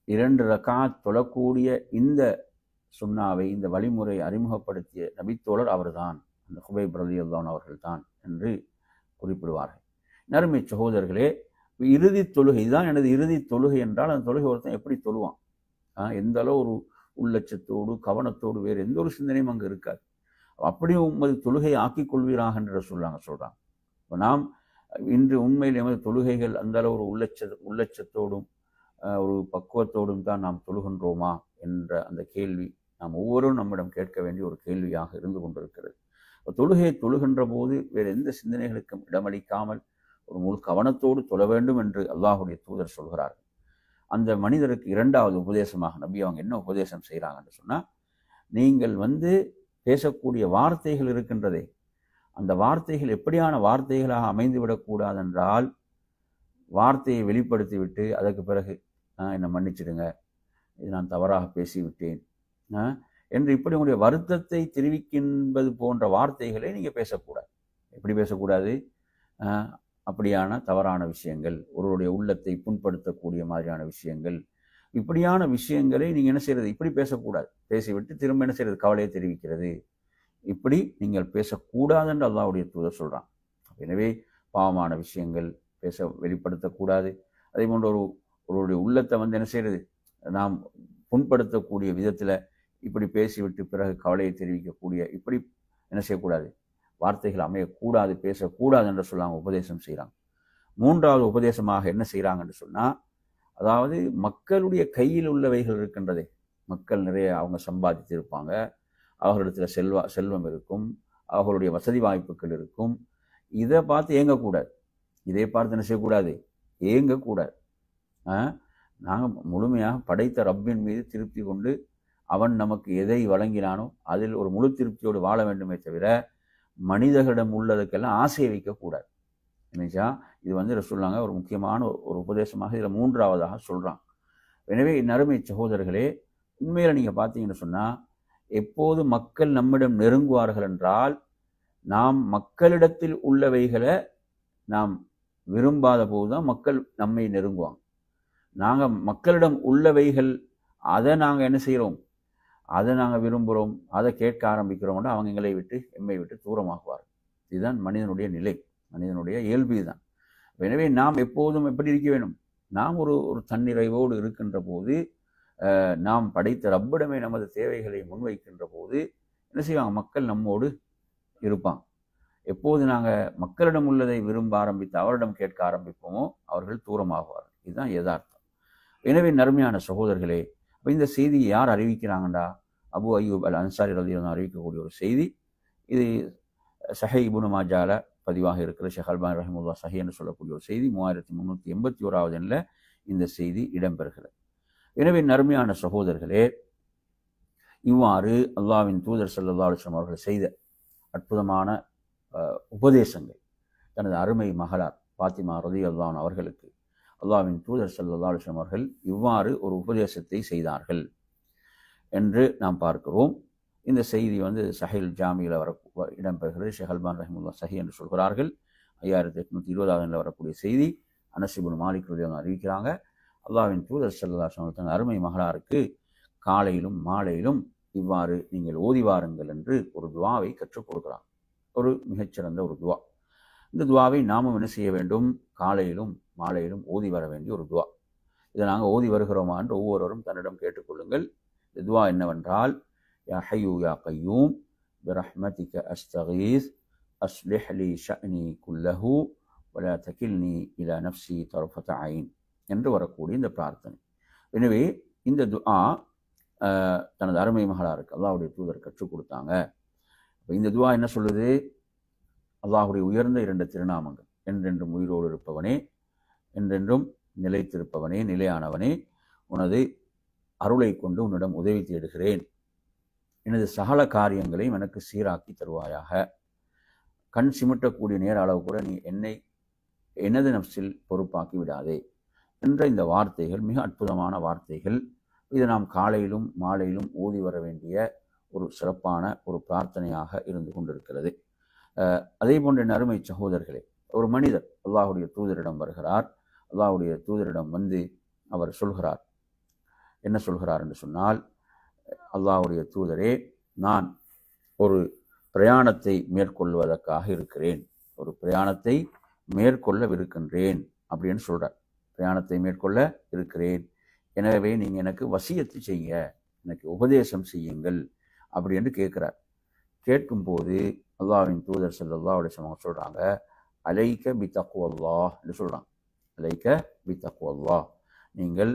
2 ரக்காத் தொழக்கூடிய இந்த சுன்னாவை, இந்த வழிமுறை அறிமுகப்படுத்திய நபித்தோழர் அவர்தான், அந்த ஹுபைப் ரலியல்லாஹு அன்ஹு அவர்கள்தான் என்று குறிப்பிடுவார்கள். நறுமை சகோதரர்களே, இறுதி தொழுகை தான் எனது இறுதி தொழுகை என்றால் அந்த தொழுகை ஒருத்தன் எப்படி தொழுவான், எந்த அளவு ஒரு உள்ளட்சத்தோடு கவனத்தோடு வேறு எந்த ஒரு சிந்தனையும் அங்கே இருக்காது. அப்படி உமது தொழுகையை ஆக்கிக் கொள்வீராக என்று சொல்கிறாங்க. இப்போ நாம் இன்று உண்மையில் எமது தொழுகைகள் அந்த அளவு ஒரு உள்ளட்சத்தோடும் ஒரு பக்குவத்தோடும் தான் நாம் தொழுகின்றோமா என்ற அந்த கேள்வி நாம் ஒவ்வொருவரும் நம்மிடம் கேட்க வேண்டிய ஒரு கேள்வியாக இருந்து கொண்டிருக்கிறது. தொழுகையை தொழுகின்ற போது வேறு எந்த சிந்தனைகளுக்கும் இடமளிக்காமல் ஒரு முழு கவனத்தோடு தொழ வேண்டும் என்று அல்லாஹ்வுடைய தூதர் சொல்கிறார்கள். அந்த மனிதருக்கு 2வது உபதேசமாக நபி அவங்க என்ன உபதேசம் செய்கிறாங்கன்னு சொன்னால், நீங்கள் வந்து பேசக்கூடிய வார்த்தைகள் இருக்கின்றதே, அந்த வார்த்தைகள் எப்படியான வார்த்தைகளாக அமைந்து விடக்கூடாதென்றால், வார்த்தையை வெளிப்படுத்திவிட்டு அதற்கு பிறகு என்னை மன்னிச்சிடுங்க, இது நான் தவறாக பேசிவிட்டேன் என்று இப்படி உங்களுடைய வருத்தத்தை தெரிவிக்கின்றது போன்ற வார்த்தைகளை நீங்கள் பேசக்கூடாது. எப்படி பேசக்கூடாது? அப்படியான தவறான விஷயங்கள், ஒருவருடைய உள்ளத்தை புண்படுத்தக்கூடிய மாதிரியான விஷயங்கள், இப்படியான விஷயங்களை நீங்கள் என்ன செய்கிறது, இப்படி பேசக்கூடாது. பேசிவிட்டு திரும்ப என்ன செய்கிறது, கவலையை தெரிவிக்கிறது, இப்படி நீங்கள் பேசக்கூடாது என்று அல்லாஹ்வுடைய தூதர் சொல்கிறான். எனவே பாவமான விஷயங்கள் வெளிப்படுத்தக்கூடாது. அதே போன்ற ஒருவருடைய உள்ளத்தை வந்து என்ன செய்கிறது, நாம் புண்படுத்தக்கூடிய விதத்தில் இப்படி பேசிவிட்டு பிறகு கவலையை தெரிவிக்கக்கூடிய இப்படி என்ன செய்யக்கூடாது, வார்த்தைகள் அமையக்கூடாது, பேசக்கூடாது என்று சொல்லாங்க, உபதேசம் செய்கிறாங்க. 3வது உபதேசமாக என்ன செய்கிறாங்கன்னு சொன்னால், அதாவது மக்களுடைய கையில் உள்ளவைகள் இருக்கின்றதே, மக்கள் நிறைய அவங்க சம்பாதித்திருப்பாங்க, அவர்களிடத்தில் செல்வம் இருக்கும், அவர்களுடைய வசதி வாய்ப்புகள் இருக்கும், இதை பார்த்து ஏங்கக்கூடாது. இதை பார்த்து என்ன செய்யக்கூடாது, ஏங்கக்கூடாது. நாங்கள் முழுமையாக படைத்த ரப்பின் மீது திருப்தி கொண்டு அவன் நமக்கு எதை வழங்கினானோ அதில் ஒரு முழு திருப்தியோடு வாழ வேண்டுமே தவிர மனிதர்களிடம் உள்ளதுக்கெல்லாம் ஆசையை வைக்கக்கூடாது. நினைச்சா இது வந்து ரசூலுல்லாஹ் ஒரு முக்கியமான ஒரு உபதேசமாக இதில் 3வதாக சொல்கிறான். எனவே நறுமை சகோதரர்களே, உண்மையில் நீங்கள் பார்த்தீங்கன்னு சொன்னால், எப்போது மக்கள் நம்மிடம் நெருங்குவார்கள் என்றால், நாம் மக்களிடத்தில் உள்ளவைகளை நாம் விரும்பாத போது தான் மக்கள் நம்மை நெருங்குவாங்க. நாங்கள் மக்களிடம் உள்ளவைகள் அதை நாங்கள் என்ன செய்கிறோம், அதை நாங்கள் விரும்புகிறோம், அதை கேட்க ஆரம்பிக்கிறோம்னா அவங்க எம்மை விட்டு தூரமாகுவார்கள். இதுதான் மனிதனுடைய நிலை, மனிதனுடைய இயல்பு தான். எனவே நாம் எப்போதும் எப்படி இருக்க வேண்டும், நாம் ஒரு தன்னிறைவோடு இருக்கின்ற போது, நாம் படைத்த ரப்பிடமே நமது தேவைகளை முன்வைக்கின்ற போது என்ன செய்வாங்க, மக்கள் நம்மோடு இருப்பாங்க. எப்போது நாங்கள் மக்களிடம் உள்ளதை விரும்ப ஆரம்பித்து அவரிடம் கேட்க ஆரம்பிப்போமோ அவர்கள் தூரமாகுவார்கள். இதுதான் யதார்த்தம். எனவே நறுமையான சகோதரர்களே, அப்போ இந்த செய்தியை யார் அறிவிக்கிறாங்கண்டா, அபு அய்யூப் அல் அன்சாரி ரலியல்லாஹு அறிவிக்கக்கூடிய ஒரு செய்தி. இது சஹீஹ் இப்னு மாஜால பதிவாக இருக்கிற ஷேக் அல்பானி ரஹிமஹுல்லாஹ் சஹீஹ் என்று சொல்லக்கூடிய ஒரு செய்தி 3381வது எண்ணில் இந்த செய்தி இடம்பெறுகிறது. எனவே நறுமையான சகோதரர்களே, இவ்வாறு அல்லாஹ்வின் தூதர் ஸல்லல்லாஹு அலைஹி வஸல்லம் அவர்கள் செய்த அற்புதமான உபதேசங்கள் தனது அருமை மகளார் பாத்திமா ரலியல்லாஹு அன்ஹா அவர்களுக்கு அல்லாஹ்வின் தூதர் ஸல்லல்லாஹு அலைஹி வஸல்லம் அவர்கள் இவ்வாறு ஒரு உபதேசத்தை செய்தார்கள் என்று நாம் பார்க்கிறோம். இந்த செய்தி சஹீஹ் ஜாமியில் இடம்பெறுகிறது. ஷேக் அல்பானி ரஹிமஹுல்லாஹ் சஹீஹ் என்று சொல்கிறார்கள். 5820வது எண்ணில் வரக்கூடிய செய்தி. அனஸ் இப்னு மாலிக் ரலியல்லாஹு அன்ஹு அறிவிக்கிறாங்க, அல்லாஹ்வின் தூதர் ஸல்லல்லாஹு அலைஹி வஸல்லம் தன் அருமை மகளாருக்கு காலையிலும் மாலையிலும் இவ்வாறு நீங்கள் ஓதி வாருங்கள் என்று ஒரு துவாவை கற்றுக் கொடுக்கிறாங்க. ஒரு மிகச்சிறந்த ஒரு துவா. இந்த துவாவை நாமும் என்ன செய்ய வேண்டும், காலையிலும் மாலையிலும் ஓதி வர வேண்டிய ஒரு துவா. இதை நாங்கள் ஓதி வருகிறோமா என்று ஒவ்வொருவரும் தன்னிடம் கேட்டுக்கொள்ளுங்கள். இந்த துவா என்னவென்றால், யா ஹய்யூ யா கய்யூம் பிரஹ்மதிக அஸ்தகீஸ் அஸ்லிஹ் லி ஷஅனி குல்லஹு வலா தகில்னி இலா நஃப்ஸி தர்ஃபத ஐன் என்று வரக்கூடிய இந்த பிரார்த்தனை. எனவே இந்த துஆ தனது அருமை மகளாருக்கு அல்லாஹ்வுடைய தூதர் கற்றுக் கொடுத்தாங்க. இந்த துஆ என்ன சொல்லுது, அல்லாஹ்வுடைய உயர்ந்த 2 திருநாமங்கள், என்றென்றும் உயிரோடு இருப்பவனே, என்றென்றும் நிலைத்திருப்பவனே, நிலையானவனே, உனது அருளை கொண்டு உன்னிடம் உதவி தேடுகிறேன். எனது சகல காரியங்களையும் எனக்கு சீராக்கி தருவாயாக. கண் சிமிட்டக்கூடிய நேர அளவு கூட நீ என்னை எனது நஃப்ஸில் பொறுப்பாக்கி விடாதே என்ற இந்த வார்த்தைகள் மிக அற்புதமான வார்த்தைகள். இதை நாம் காலையிலும் மாலையிலும் ஓதி வர வேண்டிய ஒரு சிறப்பான ஒரு பிரார்த்தனையாக இருந்து கொண்டிருக்கிறது. அதே போன்ற அருமை சகோதரர்களே, ஒரு மனிதர் அல்லாஹ்வுடைய தூதரிடம் வருகிறார். அல்லாஹ்வுடைய தூதரிடம் அவர் சொல்கிறார், என்ன சொல்கிறார் என்று சொன்னால், அல்லாஹ்வுடைய தூதரே, நான் ஒரு பிரயாணத்தை மேற்கொள்வதற்காக இருக்கிறேன், ஒரு பிரயாணத்தை மேற்கொள்ளவிருக்கின்றேன் அப்படின்னு சொல்கிறார். பிரயாணத்தை மேற்கொள்ள இருக்கிறேன், எனவே நீங்கள் எனக்கு வசியத்து செய்ய, எனக்கு உபதேசம் செய்யுங்கள் அப்படி என்று கேட்குறார். கேட்கும்போது அல்லாஹ்வின் தூதர் ஸல்லல்லாஹு அலைஹி வஸல்லம் சொல்கிறாங்க, அலைக பி தக்வல்லாஹ் என்று சொல்கிறாங்க. அலைக பி தக்வல்லாஹ், நீங்கள்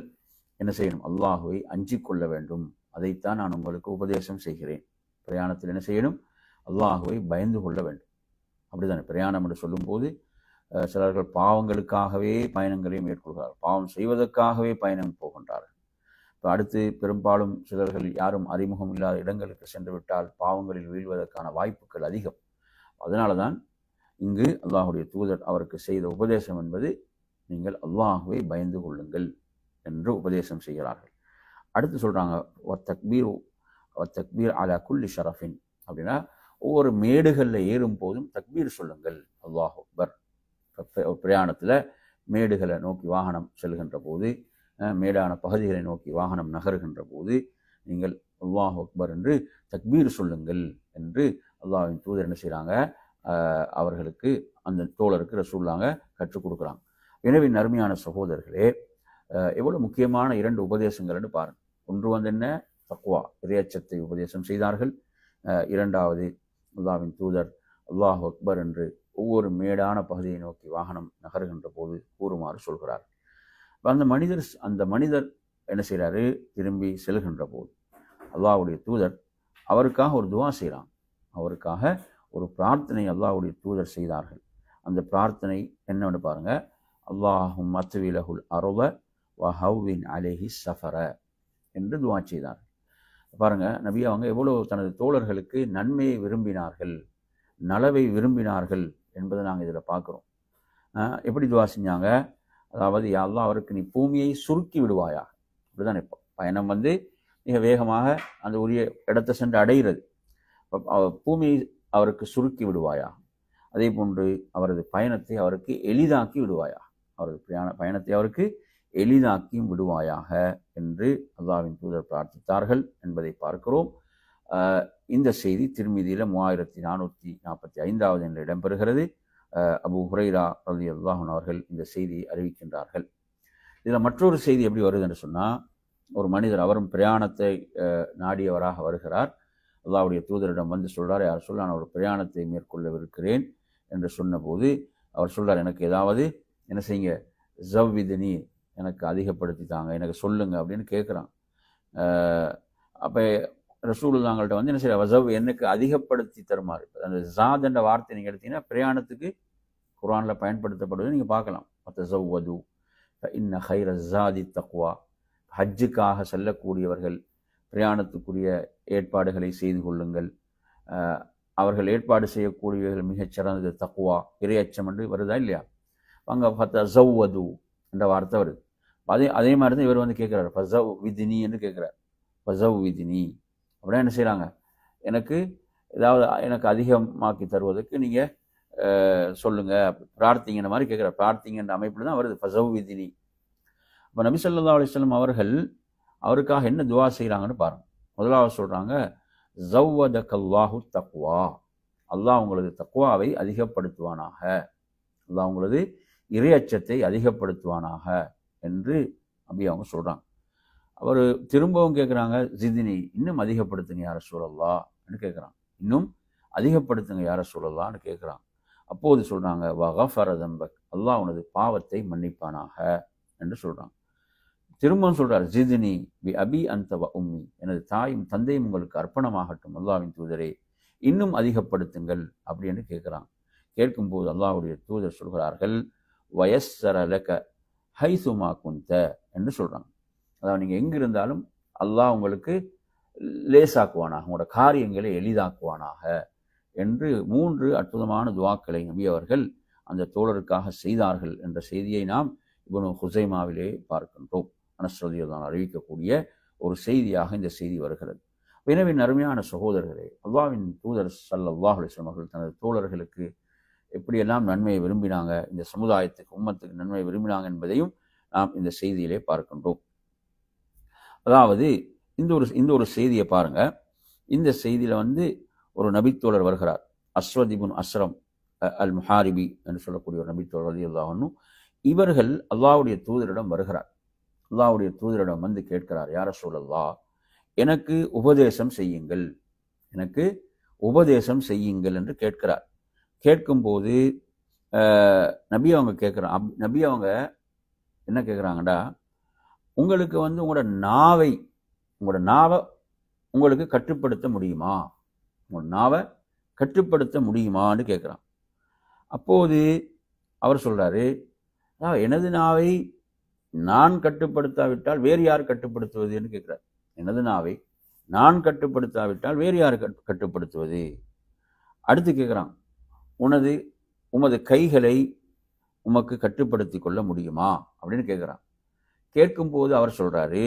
என்ன செய்யணும், அல்லாஹுவை அஞ்சிக் கொள்ள வேண்டும். அதைத்தான் நான் உங்களுக்கு உபதேசம் செய்கிறேன். பிரயாணத்தில் என்ன செய்யணும், அல்லாஹுவை பயந்து கொள்ள வேண்டும். அப்படித்தானே பிரயாணம் என்று சொல்லும்போது சிலர்கள் பாவங்களுக்காகவே பயணங்களை மேற்கொள்கிறார்கள், பாவம் செய்வதற்காகவே பயணம் போகின்றார்கள். இப்போ அடுத்து பெரும்பாலும் சிலர்கள் யாரும் அறிமுகம் இல்லாத இடங்களுக்கு சென்று விட்டால் பாவங்களில் வீழ்வதற்கான வாய்ப்புகள் அதிகம். அதனால தான் இங்கு அல்லாஹுடைய தூதர் அவருக்கு செய்த உபதேசம் என்பது, நீங்கள் அல்லாஹுவை பயந்து கொள்ளுங்கள் என்று உபதேசம் செய்கிறார்கள். அடுத்து சொல்கிறாங்க, தக்பீர் அலா குல்லி ஷரஃபின், அப்படின்னா ஒவ்வொரு மேடுகளில் ஏறும் போதும் தக்பீர் சொல்லுங்கள், அல்லாஹ் அக்பர். பிரயாணத்தில் மேடுகளை நோக்கி வாகனம் செல்கின்ற போது, மேடான பகுதிகளை நோக்கி வாகனம் நகர்கின்ற போது நீங்கள் அல்லாஹ் அக்பர் என்று தக்பீர் சொல்லுங்கள் என்று அல்லாஹ்வின் தூதர் என்ன செய்கிறாங்க, அவர்களுக்கு அந்த தோழருக்கு ரசூலுல்லாஹ் கற்றுக் கொடுக்குறாங்க. எனவே அருமையான சகோதரர்களே, எவ்வளவு முக்கியமான 2 உபதேசங்கள்னு பாருங்கள். ஒன்று என்ன, தக்வா, இறையச்சத்தை உபதேசம் செய்தார்கள். இரண்டாவது, அல்லாஹ்வின் தூதர் அல்லாஹ் அக்பர் என்று ஒவ்வொரு மேடான பகுதியை நோக்கி வாகனம் நகர்கின்ற போது கூறுமாறு சொல்கிறார். அந்த மனிதர் என்ன செய்கிறாரு, திரும்பி செல்கின்ற போது அல்லாஹ்வுடைய தூதர் அவருக்காக ஒரு துவா செய்கிறாங்க. அவருக்காக ஒரு பிரார்த்தனை அல்லாஹ்வுடைய தூதர் செய்தார்கள். அந்த பிரார்த்தனை என்னன்னு பாருங்க, அல்லாஹும் அத்விலஹுல் அர்த வ ஹவ்வின் அலைஹி ஸஃபர என்று துவா செய்தார். பாருங்க, நபி அவங்க எவ்வளவு தனது தோழர்களுக்கு நன்மையை விரும்பினார்கள், நலவை விரும்பினார்கள் என்பதை நாங்கள் இதில் பார்க்குறோம். எப்படி துவா செஞ்சாங்க, அதாவது யா அல்லாஹ் அவருக்கு நீ பூமியை சுருக்கி விடுவாயாக, இப்படிதான் இப்போ பயணம் மிக வேகமாக அந்த உரிய இடத்தை சென்று அடைகிறது. பூமி அவருக்கு சுருக்கி விடுவாயா, அதே போன்று அவரது பயணத்தை அவருக்கு எளிதாக்கி விடுவாயா, அவரது பயணத்தை அவருக்கு எளிதாக்கி விடுவாயாக என்று அல்லாஹ்வின் தூதர் பிரார்த்தித்தார்கள் என்பதை பார்க்கிறோம். இந்த செய்தி திர்மிதியில 3445 என்ற இடம்பெறுகிறது. அபூ ஹுரைரா ரலியல்லாஹு அன்ஹு அவர்கள் இந்த செய்தியை அறிவிக்கின்றார்கள். இதில் மற்றொரு செய்தி எப்படி வருது என்று சொன்னால், ஒரு மனிதர் அவரும் பிரயாணத்தை நாடியவராக வருகிறார். அல்லாஹ்வுடைய தூதரிடம் சொல்றார், யார் சொல்ல நான் ஒரு பிரயாணத்தை மேற்கொள்ளவிருக்கிறேன் என்று சொன்னபோது அவர் சொல்றார், எனக்கு ஏதாவது என்ன செய்யுங்க, ஜவ்விதினி, எனக்கு அதிகப்படுத்தி தாங்க, எனக்கு சொல்லுங்க அப்படின்னு கேட்குறான். அப்போ ரசூலுல்லாஹ்கிட்ட என்ன செய்ய, வஸவ் எனக்கு அதிகப்படுத்தி தருமாறு. அந்த ஜாத் என்ற வார்த்தை நீங்கள் எடுத்தீங்கன்னா பிரயாணத்துக்கு குர்ஆனில் பயன்படுத்தப்படுவதை நீங்கள் பார்க்கலாம். வதஸவ்வது ஃபஇன்ன கைர ஸாதி தக்வா, ஹஜ்ஜுக்காக செல்லக்கூடியவர்கள் பிரயாணத்துக்குரிய ஏற்பாடுகளை செய்து கொள்ளுங்கள். அவர்கள் ஏற்பாடு செய்யக்கூடியவர்கள் மிகச்சிறந்தது தக்வா, இறையச்சம் என்று வருதா இல்லையா? அங்கே ஃபதஸவ்வது என்ற வார்த்தை வருது. அதே மாதிரி தான் இவர் கேட்குறாரு, ஃபஸவ் விதினி என்று கேட்குறார். ஃபஸவ் விதினி அப்படின்னா என்ன செய்கிறாங்க, எனக்கு அதிகமாக்கி தருவதற்கு நீங்கள் சொல்லுங்கள், பிரார்த்திங்கிற மாதிரி கேட்குறார். பிரார்த்திங்கிற அமைப்பில் தான் வருது ஃபஸவ் விதினி. இப்போ நபி ஸல்லல்லாஹு அலைஹி வஸல்லம் அவர்கள் அவருக்காக என்ன துவா செய்கிறாங்கன்னு பாருங்க. முதலாவது சொல்கிறாங்க, ஸவ்வதகல்லாஹு தக்வா, அல்லாஹ் உங்களது தக்வாவை அதிகப்படுத்துவானாக, அல்லாஹ் உங்களது இறையச்சத்தை அதிகப்படுத்துவானாக என்று அப்படி அவங்க சொல்கிறாங்க. அவர் திரும்பவும் கேட்குறாங்க, ஜிதினி, இன்னும் அதிகப்படுத்துங்க யார ரசூலல்லாஹ்னு கேட்குறாங்க. இன்னும் அதிகப்படுத்துங்க யார ரசூலல்லாஹ்னு கேட்குறாங்க. அப்போது சொல்கிறாங்க, வகஃபர தம்பக், அல்லாஹ் உனது பாவத்தை மன்னிப்பானாக என்று சொல்கிறாங்க. திரும்பவும் சொல்கிறார், ஜிதினி பி அபி அந்த வ உம்மி, எனது தாயும் தந்தையும் உங்களுக்கு அர்ப்பணமாகட்டும் அல்லாஹ்வின் தூதரே, இன்னும் அதிகப்படுத்துங்கள் அப்படின்னு கேட்குறாங்க. கேட்கும்போது அல்லாஹ்வுடைய தூதர் சொல்கிறார்கள், வயஸ்ஸர லக ஹைசுமா குந்த என்று சொல்கிறாங்க. அதாவது நீங்கள் எங்கே இருந்தாலும் அல்லாஹ் உங்களுக்கு லேசாக்குவானாக, உங்களோட காரியங்களை எளிதாக்குவானாக என்று 3 அற்புதமான துவாக்களை நபி அவர்கள் அந்த தோழருக்காக செய்தார்கள் என்ற செய்தியை நாம் இப்னு ஹுஸைமாவிலே பார்க்கின்றோம். அனஸ் ரலியல்லாஹு அன்ஹு அறிவிக்கக்கூடிய ஒரு செய்தியாக இந்த செய்தி வருகிறது. எனவே அருமையான சகோதரர்களே, அல்லாஹ்வின் தூதர் ஸல்லல்லாஹு அலைஹி வஸல்லம் அவர்கள் தனது தோழர்களுக்கு எப்படியெல்லாம் நன்மையை விரும்பினாங்க, இந்த சமுதாயத்துக்கு உம்மத்துக்கு நன்மையை விரும்பினாங்க என்பதையும் நாம் இந்த செய்தியிலே பார்க்கின்றோம். அதாவது இந்த ஒரு செய்தியை பாருங்க. இந்த செய்தியில ஒரு நபித்தோழர் வருகிறார், அஸ்வத் இப்னு அஸ்ரம் அல் முஹாரிபி என்று சொல்லக்கூடிய ஒரு நபித்தோழர் ரலியல்லாஹு அன்ஹு. இவர்கள் அல்லாஹ்வுடைய தூதரிடம் வருகிறார். அல்லாஹ்வுடைய தூதரிடம் கேட்கிறார், யா ரசூலல்லாஹ், எனக்கு உபதேசம் செய்யுங்கள், எனக்கு உபதேசம் செய்யுங்கள் என்று கேட்கிறார். கேட்கும்போது நபி அவங்க கேட்குறாங்க, நபி அவங்க என்ன கேட்குறாங்கடா, உங்களுக்கு உங்களோட நாவை உங்களுக்கு கட்டுப்படுத்த முடியுமா, உங்களோட நாவை கட்டுப்படுத்த முடியுமான்னு கேட்குறான். அப்போது அவர் சொல்றாரு, எனது நாவை நான் கட்டுப்படுத்தாவிட்டால் வேறு யார் கட்டுப்படுத்துவதுன்னு கேட்கிறார். எனது நாவை நான் கட்டுப்படுத்தாவிட்டால் வேறு யார் கட்டுப்படுத்துவது? அடுத்து கேட்குறான், உமது கைகளை உமக்கு கட்டுப்படுத்தி கொள்ள முடியுமா அப்படின்னு கேட்குறான். கேட்கும்போது அவர் சொல்றாரு,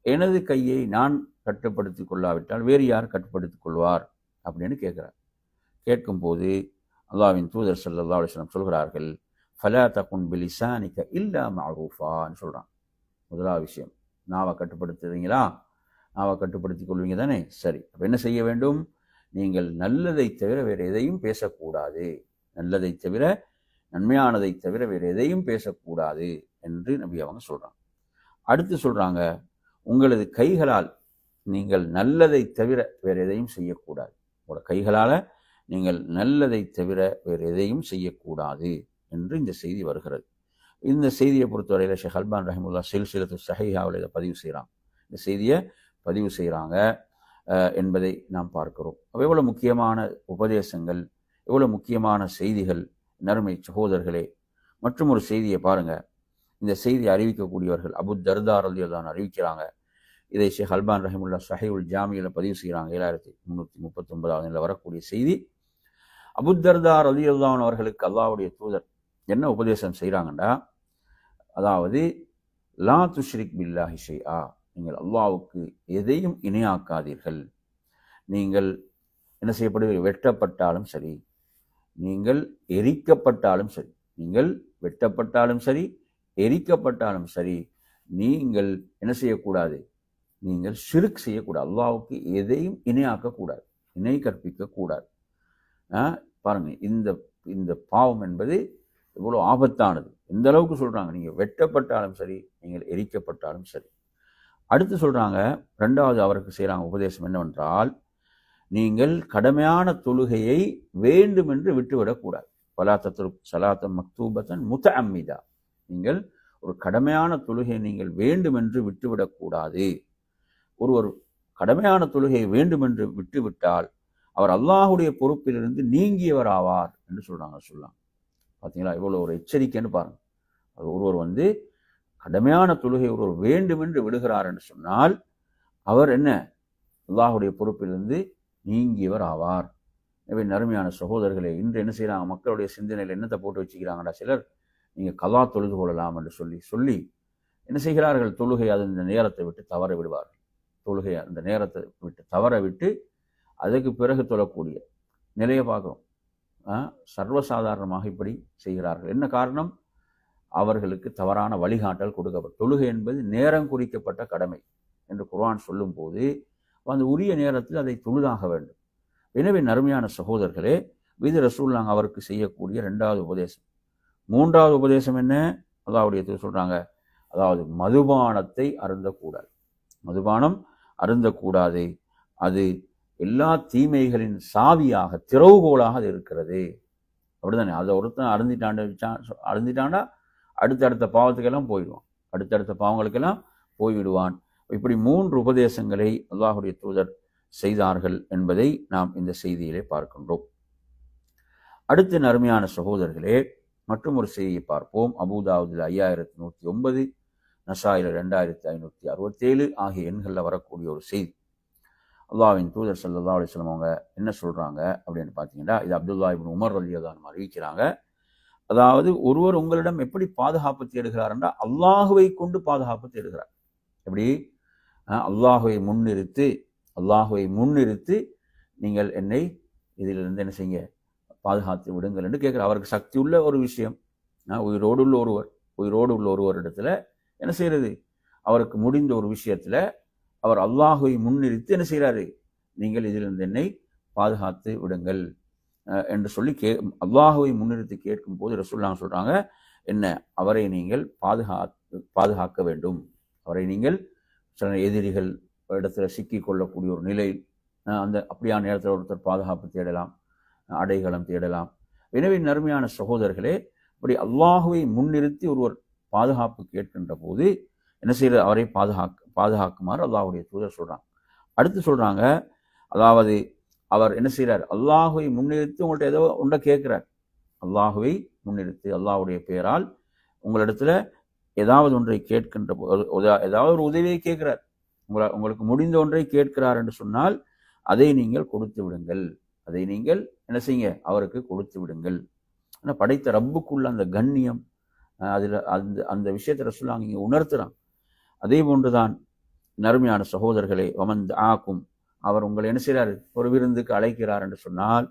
எனது கையை நான் கட்டுப்படுத்தி கொள்ளாவிட்டால் வேறு யார் கட்டுப்படுத்தி கொள்வார் அப்படின்னு கேட்குறார். கேட்கும்போது அல்லாஹ்வின் தூதர் ஸல்லல்லாஹு அலைஹி வஸல்லம் சொல்கிறார்கள், ஃபலா தகுன் பிலிசானிக இல்லா மஅரூஃபான்னு சொல்கிறான். முதலாவது விஷயம், நாவை கட்டுப்படுத்துறீங்களா, நாவை கட்டுப்படுத்தி கொள்வீங்க தானே, சரி, அப்போ என்ன செய்ய வேண்டும், நீங்கள் நல்லதை தவிர வேறு எதையும் பேசக்கூடாது, நல்லதை தவிர நன்மையானதை தவிர வேறு எதையும் பேசக்கூடாது என்று நபி அவங்க சொல்கிறாங்க. அடுத்து சொல்கிறாங்க, உங்களது கைகளால் நீங்கள் நல்லதை தவிர வேறு எதையும் செய்யக்கூடாது, உங்களோட கைகளால் நீங்கள் நல்லதை தவிர வேறு எதையும் செய்யக்கூடாது என்று இந்த செய்தி வருகிறது. இந்த செய்தியை பொறுத்தவரையில் ஷேக் அல்பான் ரஹிமுல்லாஹ் சில்சிலத்து ஸஹீஹாவில் இதை பதிவு செய்கிறாங்க, இந்த செய்தியை பதிவு செய்கிறாங்க என்பதை நாம் பார்க்கிறோம். எவ்வளோ முக்கியமான உபதேசங்கள், எவ்வளோ முக்கியமான செய்திகள் நறுமை சகோதரர்களே. மற்றும் ஒரு செய்தியை பாருங்க, இந்த செய்தியை அறிவிக்கக்கூடியவர்கள் அபு தர்தா ரலியல்லாஹு அன்ஹு அறிவிக்கிறாங்க. இதை ஷேக் அல்பான் ரஹிமுல்லாஹ் ஸஹீஹுல் ஜாமியில் பதிவு செய்கிறாங்க, 7339 வரக்கூடிய செய்தி. அபு தர்தா ரலியல்லாஹு அன்ஹு அவர்களுக்கு அல்லாஹ்வுடைய தூதர் என்ன உபதேசம் செய்கிறாங்கன்னா, அதாவது லா துஷ்ரிக் பில்லாஹி ஷைஆ, நீங்கள் அல்லாஹ்வுக்கு எதையும் இணையாக்காதீர்கள். நீங்கள் என்ன செய்யப்படுவீர்கள்? வெட்டப்பட்டாலும் சரி, நீங்கள் எரிக்கப்பட்டாலும் சரி, நீங்கள் வெட்டப்பட்டாலும் சரி, எரிக்கப்பட்டாலும் சரி, நீங்கள் என்ன செய்யக்கூடாது? நீங்கள் ஷிர்க் செய்யக்கூடாது. அல்லாஹ்வுக்கு எதையும் இணையாக்கக்கூடாது, இணை கற்பிக்கக்கூடாது. பாருங்க, இந்த இந்த பாவம் என்பது எவ்வளோ ஆபத்தானது. எந்த அளவுக்கு சொல்றாங்க, நீங்க வெட்டப்பட்டாலும் சரி, நீங்கள் எரிக்கப்பட்டாலும் சரி. அடுத்து சொல்றாங்க, ரெண்டாவது அவருக்கு செய்யறாங்க உபதேசம் என்னவென்றால், நீங்கள் கடமையான தொழுகையை வேண்டுமென்று விட்டுவிடக்கூடாது. வலா தத்ருக் ஸலாத்தன் மக்தூபத்தன் முத்தஅம்மிதா, நீங்கள் ஒரு கடமையான தொழுகையை நீங்கள் வேண்டுமென்று விட்டுவிடக்கூடாது. ஒருவர் கடமையான தொழுகையை வேண்டுமென்று விட்டுவிட்டால் அவர் அல்லாஹுடைய பொறுப்பிலிருந்து நீங்கியவர் ஆவார் என்று சொல்றாங்க. பார்த்தீங்களா, இவ்வளோ ஒரு எச்சரிக்கைன்னு பாருங்க. அது ஒருவர் கடமையான தொழுகை ஒருவர் வேண்டுமென்று விடுகிறார் என்று சொன்னால் அவர் என்ன? அல்லாஹுடைய பொறுப்பிலிருந்து நீங்கியவர் ஆவார். எனவே நறுமையான சகோதரர்களே, இன்று என்ன செய்யறாங்க? மக்களுடைய சிந்தனையில் என்னத்தை போட்டு வச்சுக்கிறாங்கடா சிலர், நீங்க கலா தொழுது கொள்ளலாம் என்று சொல்லி என்ன செய்கிறார்கள்? தொழுகை அது இந்த நேரத்தை விட்டு தவற விடுவார்கள். தொழுகை அந்த நேரத்தை விட்டு தவற விட்டு அதுக்கு பிறகு தொழக்கூடிய நிலையை பார்க்கிறோம். சர்வசாதாரணமாக இப்படி செய்கிறார்கள். என்ன காரணம்? அவர்களுக்கு தவறான வழிகாட்டல் கொடுக்கப்படும். தொழுகை என்பது நேரம் குறிக்கப்பட்ட கடமை என்று குர்ஆன் சொல்லும் போது அந்த உரிய நேரத்தில் அதை தொழுதாக வேண்டும். எனவே நறுமையான சகோதரர்களே, இது ரசூலுல்லாஹ் அவருக்கு செய்யக்கூடிய இரண்டாவது உபதேசம். மூன்றாவது உபதேசம் என்ன? அல்லாஹ்வுடைய சொல்றாங்க, அதாவது மதுபானத்தை அருந்தக்கூடாது. மதுபானம் அருந்தக்கூடாது. அது எல்லா தீமைகளின் சாவியாக, திறவுகோலாக அது இருக்கிறது. அப்படிதானே? அதை ஒருத்தன் அருந்திட்டாண்டா அடுத்தடுத்த பாவத்துக்கெல்லாம் போயிடுவான், அடுத்தடுத்த பாவங்களுக்கெல்லாம் போய்விடுவான். இப்படி 3 உபதேசங்களை அல்லாஹுடைய தூதர் செய்தார்கள் என்பதை நாம் இந்த செய்தியிலே பார்க்கின்றோம். அடுத்த நறுமையான சகோதரர்களே, மற்றும் ஒரு செய்தியை பார்ப்போம். அபூதாவுதில் 5109, நசாயில 2567 ஆகிய எண்களில் வரக்கூடிய ஒரு செய்தி. அல்லாஹ்வின் தூதர் ஸல்லல்லாஹு அலைஹி வஸல்லம் அவங்க என்ன சொல்றாங்க அப்படின்னு பார்த்தீங்கன்னா, இது அப்துல்லா இப்னு உமர் ரலியல்லாஹு அன்ஹு அறிவிக்கிறாங்க. அதாவது ஒருவர் உங்களிடம் எப்படி பாதுகாப்பு தேடுகிறார் என்றால் அல்லாஹுவை கொண்டு பாதுகாப்பு தேடுகிறார். எப்படி? அல்லாஹுவை முன்னிறுத்து நீங்கள் என்னை இதிலிருந்து என்ன செய்யுங்க, பாதுகாத்து விடுங்கள் என்று கேட்கிறார். அவருக்கு சக்தி உள்ள ஒரு விஷயம். உயிரோடு உள்ள ஒருவர் இடத்துல என்ன செய்யறது? அவருக்கு முடிந்த ஒரு விஷயத்துல அவர் அல்லாஹுவை முன்னிறுத்தி என்ன செய்கிறாரு? நீங்கள் இதிலிருந்து என்னை பாதுகாத்து விடுங்கள் என்று சொல்லி அல்லாஹுவை முன்னிறுத்தி கேட்கும் போது ரசூலுல்லாஹ் சொல்றாங்க, என்ன? அவரை நீங்கள் பாதுகாக்க வேண்டும். அவரை நீங்கள் சில எதிரிகள் இடத்துல சிக்கி கொள்ளக்கூடிய ஒரு நிலை, அந்த அப்படியான நேரத்தில் ஒருத்தர் பாதுகாப்பு தேடலாம், அடைகலம் தேடலாம். எனவே நறுமையான சகோதரர்களே, இப்படி அல்லாஹுவை முன்னிறுத்தி ஒருவர் பாதுகாப்பு கேட்கின்ற போது என்ன செய்யறது? அவரை பாதுகாக்குமாறு அல்லாஹுடைய தூதர் சொல்றாங்க. அடுத்து சொல்றாங்க, அதாவது அவர் என்ன செய்யறார்? அல்லாஹுவை முன்னிறுத்தி உங்கள்கிட்ட ஏதோ ஒன்றை கேட்கிறார். அல்லாஹுவை முன்னிறுத்தி அல்லாஹுடைய பெயரால் உங்களிடத்துல ஏதாவது ஒன்றை கேட்கின்ற போது, ஏதாவது ஒரு உதவியை கேட்கிறார், உங்களுக்கு முடிந்த ஒன்றை கேட்கிறார் என்று சொன்னால் அதை நீங்கள் கொடுத்து விடுங்கள். அதை நீங்கள் என்ன செய்யுங்க? அவருக்கு கொடுத்து விடுங்கள். ஆனால் படைத்த ரப்புக்குள்ள அந்த கண்ணியம், அதில் அந்த விஷயத்தை ரசூலுல்லாஹ் இங்கே உணர்த்துறான். அதே போன்றுதான் நறுமையான சகோதரர்களே, வமன் ஆக்கும், அவர் உங்களை என்ன செய்கிறார்? ஒரு விருந்துக்கு அழைக்கிறார் என்று சொன்னால்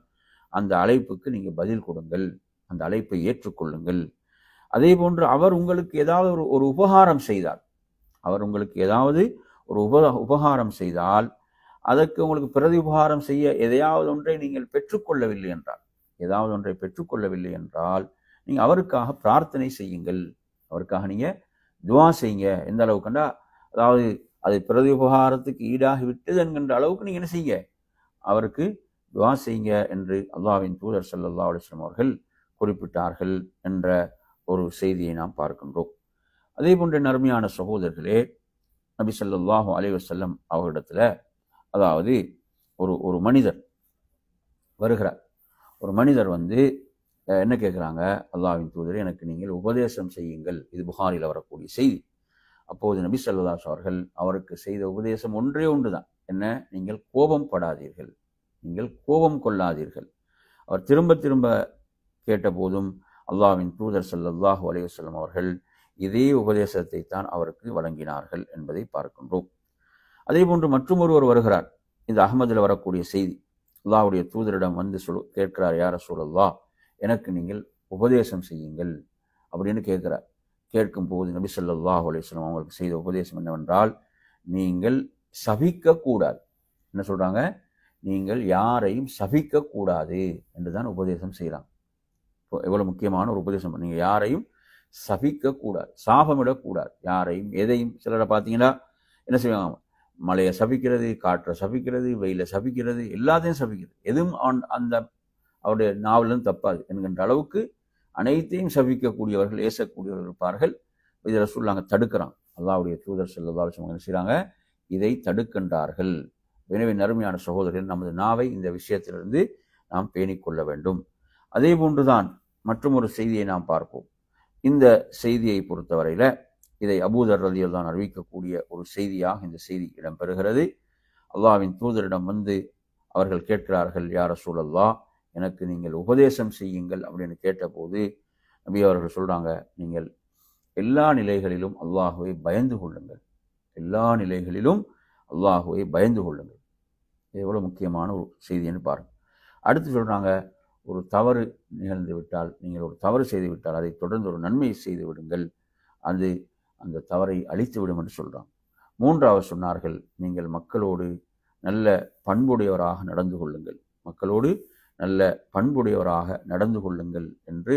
அந்த அழைப்புக்கு நீங்கள் பதில் கொடுங்கள், அந்த அழைப்பை ஏற்றுக்கொள்ளுங்கள். அதே போன்று அவர் உங்களுக்கு ஏதாவது ஒரு உபகாரம் செய்தால், செய்தால் அதற்கு உங்களுக்கு பிரதி உபகாரம் செய்ய ஏதாவது ஒன்றை நீங்கள் பெற்றுக்கொள்ளவில்லை என்றால் நீங்கள் அவருக்காக பிரார்த்தனை செய்யுங்கள், அவருக்காக நீங்கள் துவா செய்யுங்க. எந்த அளவுக்குண்டா, அதாவது அது பிரதி உபகாரத்துக்கு ஈடாகி விட்டது என்கின்ற அளவுக்கு நீங்கள் என்ன செய்யுங்க? அவருக்கு துவா செய்யுங்க என்று அல்லாஹ்வின் தூதர் ஸல்லல்லாஹு அலைஹி வஸல்லம் அவர்கள் குறிப்பிட்டார்கள் என்ற ஒரு செய்தியை நாம் பார்க்கின்றோம். அதே போன்ற நறுமையான சகோதரர்களே, நபி ஸல்லல்லாஹு அலைஹி வஸல்லம் அவர்களிடத்துல, அதாவது ஒரு மனிதர் வருகிறார். ஒரு மனிதர் என்ன கேட்குறாங்க? அல்லாஹ்வின் தூதரே, எனக்கு நீங்கள் உபதேசம் செய்யுங்கள். இது புகாரில் வரக்கூடிய செய்தி. அப்போது நபி ஸல்லல்லாஹு அலைஹி அவர்கள் அவருக்கு செய்த உபதேசம் ஒன்றே ஒன்றுதான். என்ன? நீங்கள் கோபம் படாதீர்கள், நீங்கள் கோபம் கொள்ளாதீர்கள். அவர் திரும்ப திரும்ப கேட்ட போதும் அல்லாஹ்வின் தூதர் ஸல்லல்லாஹு அலைஹி வஸல்லம் அவர்கள் இதே உபதேசத்தை தான் அவருக்கு வழங்கினார்கள் என்பதை பார்க்கின்றோம். அதே போன்று மற்றும் ஒருவர் வருகிறார். இந்த அஹ்மதில் வரக்கூடிய செய்தி, அல்லாஹ்வுடைய தூதரிடம் வந்து கேட்கிறார், யா ரசூலல்லாஹ், எனக்கு நீங்கள் உபதேசம் செய்யுங்கள் அப்படின்னு கேட்கிறார். கேட்கும் போது நபி ஸல்லல்லாஹு அலைஹி வஸல்லம் அவங்களுக்கு செய்த உபதேசம் என்னவென்றால், நீங்கள் சபிக்க கூடாது. என்ன சொல்றாங்க? நீங்கள் யாரையும் சபிக்க கூடாது என்றுதான் உபதேசம் செய்யறாங்க. எவ்வளவு முக்கியமான ஒரு உபதேசம். நீங்க யாரையும் சபிக்க கூடாது, சாபமிடக்கூடாது, யாரையும் எதையும். சிலரை பார்த்தீங்கன்னா என்ன செய்வாங்க? மழையை சபிக்கிறது, காற்றை சபிக்கிறது, வெயிலை சபிக்கிறது, எல்லாத்தையும் சபிக்கிறது. எதுவும் அந்த அவருடைய நாவலும் தப்பாது என்கின்ற அளவுக்கு அனைத்தையும் சபிக்கக்கூடியவர்கள், ஏசக்கூடியவர்கள் இருப்பார்கள். இதை ரசூலுல்லாஹ் தடுக்கிறான். அல்லாஹ்வுடைய தூதர் ஸல்லல்லாஹு அலைஹி வஸல்லம் என்ன செய்றாங்க? இதை தடுக்கின்றார்கள். எனவே நறுமையான சகோதரர்கள், நமது நாவை இந்த விஷயத்திலிருந்து நாம் பேணிக்கொள்ள வேண்டும். அதே போன்றுதான் மற்றும் ஒரு செய்தியை நாம் பார்ப்போம். இந்த செய்தியை பொறுத்தவரையில இதை அபூதர் ரலியல்லாஹு அறிவிக்கக்கூடிய ஒரு செய்தியாக இந்த செய்தி இடம்பெறுகிறது. அல்லாஹ்வின் தூதரிடம் வந்து அவர்கள் கேட்கிறார்கள், யா ரசூலல்லாஹ், எனக்கு நீங்கள் உபதேசம் செய்யுங்கள் அப்படின்னு கேட்டபோது நபி அவர்கள் சொல்றாங்க, நீங்கள் எல்லா நிலைகளிலும் அல்லாஹுவை பயந்து கொள்ளுங்கள், எல்லா நிலைகளிலும் அல்லாஹுவை பயந்து கொள்ளுங்கள். எவ்வளவு முக்கியமான ஒரு செய்தின்னு பாருங்க. அடுத்து சொல்றாங்க, ஒரு தவறு நிகழ்ந்து விட்டால், நீங்கள் ஒரு தவறு செய்து விட்டால் அதை தொடர்ந்து ஒரு நன்மையை செய்து விடுங்கள், அது அந்த தவறை அழித்து விடும் என்று சொல்றாங்க. மூன்றாவது சொன்னார்கள், நீங்கள் மக்களோடு நல்ல பண்புடையவராக நடந்து கொள்ளுங்கள், மக்களோடு நல்ல பண்புடையவராக நடந்து கொள்ளுங்கள் என்று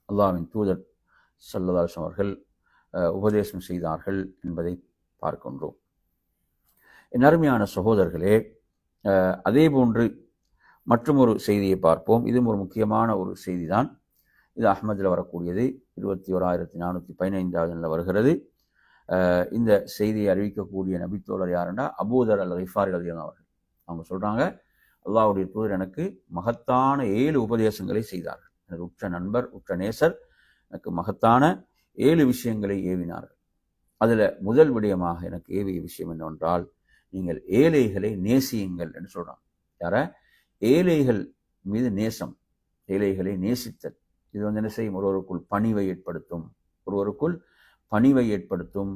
அல்லாஹ்வின் தூதர் ஸல்லல்லாஹு அலைஹி வஸல்லம் அவர்கள் உபதேசம் செய்தார்கள் என்பதை பார்க்கின்றோம். என் அருமையான சகோதரர்களே, அதே போன்று மற்றும் ஒரு செய்தியை பார்ப்போம். இதுவும் ஒரு முக்கியமான ஒரு செய்தி தான். இது அஹ்மதில் வரக்கூடியது, 21415 வருகிறது. இந்த செய்தியை அறிவிக்கக்கூடிய நபித்தோழர் யாருன்னா அபூதர் அல் கிஃபாரி ரலியல்லாஹு அவர்கள். அவங்க சொல்றாங்க, அல்லாஹ்வுடைய தூதர் எனக்கு மகத்தான 7 உபதேசங்களை செய்தார்கள். எனது உற்ற நண்பர், உற்ற நேசர் எனக்கு மகத்தான 7 விஷயங்களை ஏவினார்கள். அதுல முதல் விடயமாக எனக்கு ஏவிய விஷயம் என்னவென்றால், நீங்கள் ஏழைகளை நேசியுங்கள் என்று சொல்றாங்க. யார? ஏழைகள் மீது நேசம், ஏழைகளை நேசித்தல். இது என்ன செய்யும்? ஒருவருக்குள் பணிவை ஏற்படுத்தும், ஒருவருக்குள் பணிவை ஏற்படுத்தும்